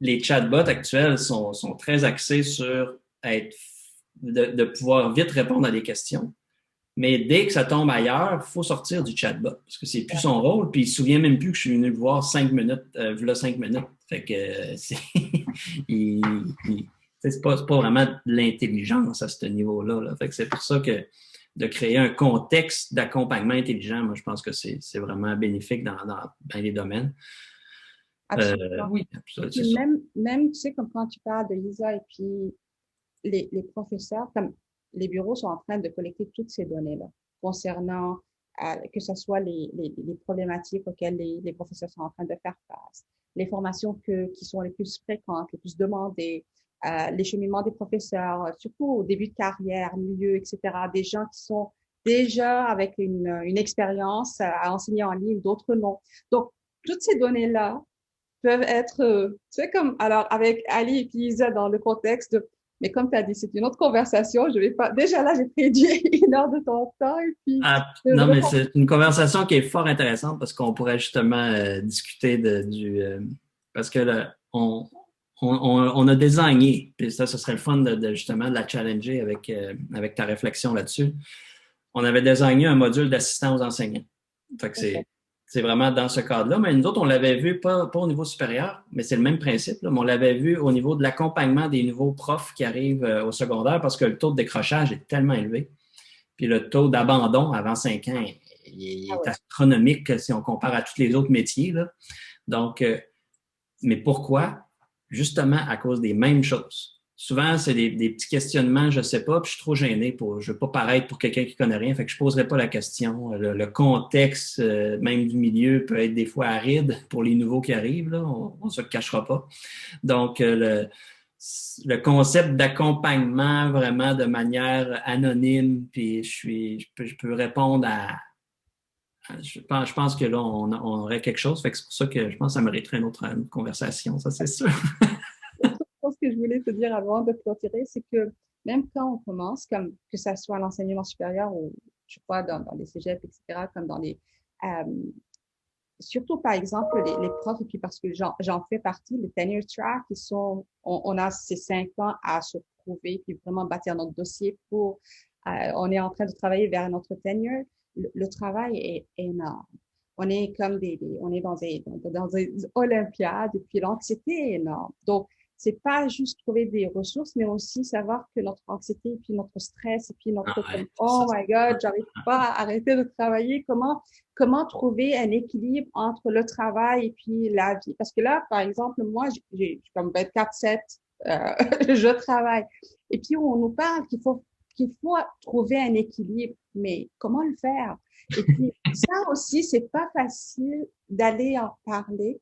les chatbots actuels sont très axés sur de pouvoir vite répondre à des questions. Mais dès que ça tombe ailleurs, il faut sortir du chatbot parce que c'est plus son rôle. Puis il se souvient même plus que je suis venu le voir 5 minutes, là 5 minutes. Fait que c'est pas vraiment de l'intelligence à ce niveau-là. Là. Fait que c'est pour ça que de créer un contexte d'accompagnement intelligent, moi je pense que c'est vraiment bénéfique dans les domaines. Absolument. Oui, c'est ça. Même, tu sais, comme quand tu parles de Lisa et puis les professeurs, comme les bureaux sont en train de collecter toutes ces données-là concernant que ce soit les problématiques auxquelles les professeurs sont en train de faire face, les formations qui sont les plus fréquentes, les plus demandées, les cheminements des professeurs, surtout au début de carrière, milieu, etc., des gens qui sont déjà avec une expérience à enseigner en ligne, d'autres non. Donc, toutes ces données-là peuvent être, tu sais, comme, alors, avec Ali et puis Isa dans le contexte de, mais comme tu as dit, c'est une autre conversation, je vais pas, déjà là, j'ai prédit 1 heure de ton temps et puis, non, mais c'est une conversation qui est fort intéressante parce qu'on pourrait justement discuter parce que là, on a désigné, puis ça, ce serait le fun justement de la challenger avec ta réflexion là-dessus. On avait désigné un module d'assistant aux enseignants. Fait que c'est vraiment dans ce cadre-là. Mais nous autres, on l'avait vu pas au niveau supérieur, mais c'est le même principe. Là, mais on l'avait vu au niveau de l'accompagnement des nouveaux profs qui arrivent au secondaire parce que le taux de décrochage est tellement élevé. Puis le taux d'abandon avant 5 ans il est astronomique si on compare à tous les autres métiers. Là. Donc, mais pourquoi? Justement à cause des mêmes choses. Souvent, c'est des petits questionnements, je ne sais pas, puis je suis trop gêné je ne veux pas paraître pour quelqu'un qui ne connaît rien, fait que je ne poserai pas la question. Le contexte, même du milieu, peut être des fois aride pour les nouveaux qui arrivent, là, on ne se le cachera pas. Donc, le concept d'accompagnement vraiment de manière anonyme, puis je peux répondre je pense que là, on aurait quelque chose. Fait que c'est pour ça que je pense que ça mériterait une autre conversation, ça c'est sûr. Ce que je voulais te dire avant de clôturer, c'est que même quand on commence, comme que ça soit l'enseignement supérieur ou, je crois, dans les cégeps, etc., comme dans euh, surtout par exemple les profs, et puis parce que j'en fais partie, les tenure track, on a ces 5 ans à se prouver, puis vraiment bâtir notre dossier on est en train de travailler vers notre tenure. Le travail est énorme. On est comme on est dans des olympiades, et puis l'anxiété est énorme. Donc, c'est pas juste trouver des ressources, mais aussi savoir que notre anxiété, et puis notre stress, et puis oh my God, j'arrive pas à arrêter de travailler. Comment trouver un équilibre entre le travail et puis la vie? Parce que là, par exemple, moi, j'ai comme 24/7, je travaille. Et puis, on nous parle qu'il faut trouver un équilibre. Mais comment le faire? Et puis, ça aussi, c'est pas facile d'aller en parler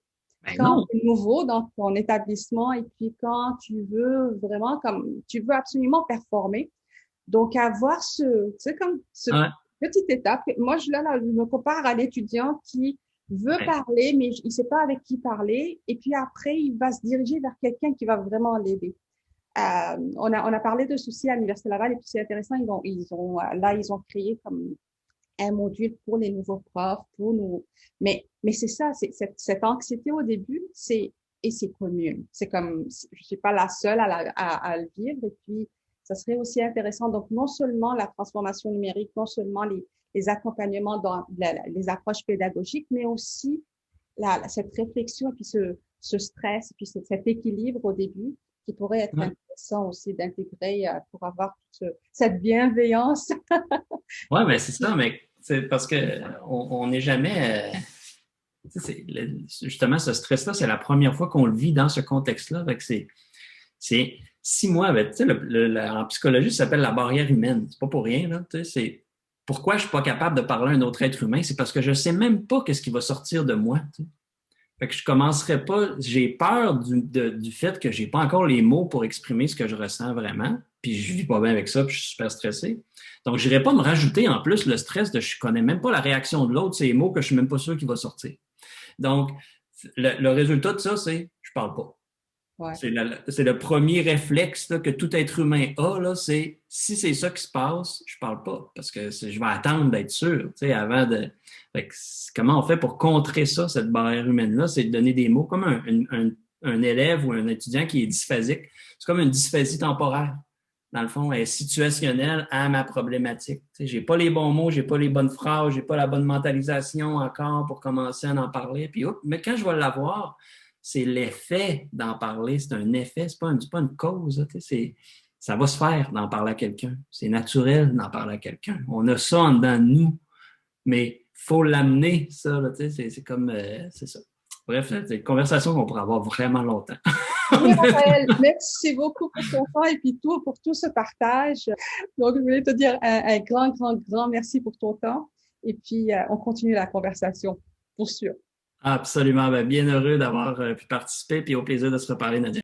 quand tu es nouveau dans ton établissement et puis quand tu veux vraiment tu veux absolument performer. Donc, avoir tu sais, comme petite étape. Moi, je me compare à l'étudiant qui veut parler, mais il sait pas avec qui parler. Et puis après, il va se diriger vers quelqu'un qui va vraiment l'aider. On a parlé de ceci à l'Université Laval et puis c'est intéressant. Ils ont créé comme un module pour les nouveaux profs, pour nous. Mais c'est ça, cette anxiété au début, et c'est commune. C'est comme, je suis pas la seule à le vivre. Et puis, ça serait aussi intéressant. Donc, non seulement la transformation numérique, non seulement les accompagnements dans les approches pédagogiques, mais aussi cette réflexion et puis ce stress, et puis cet équilibre au début qui pourrait être Ouais, intéressant aussi d'intégrer pour avoir cette bienveillance. ouais, mais c'est ça, mais c'est parce que on n'est jamais. Justement, ce stress-là, c'est la première fois qu'on le vit dans ce contexte-là. Fait que c'est 6 mois. Ben, tu sais, en psychologie, ça s'appelle la barrière humaine. C'est pas pour rien, là. Tu sais, c'est pourquoi je suis pas capable de parler à un autre être humain, c'est parce que je sais même pas qu'est-ce qui va sortir de moi. Tu sais. Fait que je commencerai pas. J'ai peur du fait que j'ai pas encore les mots pour exprimer ce que je ressens vraiment. Puis je vis pas bien avec ça, puis je suis super stressé. Donc, je n'irai pas me rajouter en plus le stress de je connais même pas la réaction de l'autre, c'est les mots que je suis même pas sûr qu'il va sortir. Donc, le résultat de ça, c'est je parle pas. Ouais. C'est le premier réflexe là, que tout être humain a, là, c'est si c'est ça qui se passe, je parle pas. Parce que je vais attendre d'être sûr, avant de. Fait que comment on fait pour contrer ça, cette barrière humaine-là? C'est de donner des mots comme un élève ou un étudiant qui est dysphasique. C'est comme une dysphasie temporaire. Dans le fond, elle est situationnelle à ma problématique. J'ai pas les bons mots, j'ai pas les bonnes phrases, j'ai pas la bonne mentalisation encore pour commencer à en parler. Puis, mais quand je vais l'avoir, c'est l'effet d'en parler. C'est un effet, c'est pas une cause. Ça va se faire d'en parler à quelqu'un. C'est naturel d'en parler à quelqu'un. On a ça en dedans de nous, mais il faut l'amener, ça. Là, c'est comme, c'est ça. Bref, c'est une conversation qu'on pourrait avoir vraiment longtemps. Oui, Raphaël, merci beaucoup pour ton temps et puis pour tout ce partage. Donc, je voulais te dire un grand merci pour ton temps. Et puis, on continue la conversation, pour sûr. Absolument. Ben, bien heureux d'avoir pu participer, puis au plaisir de se reparler, Nadia.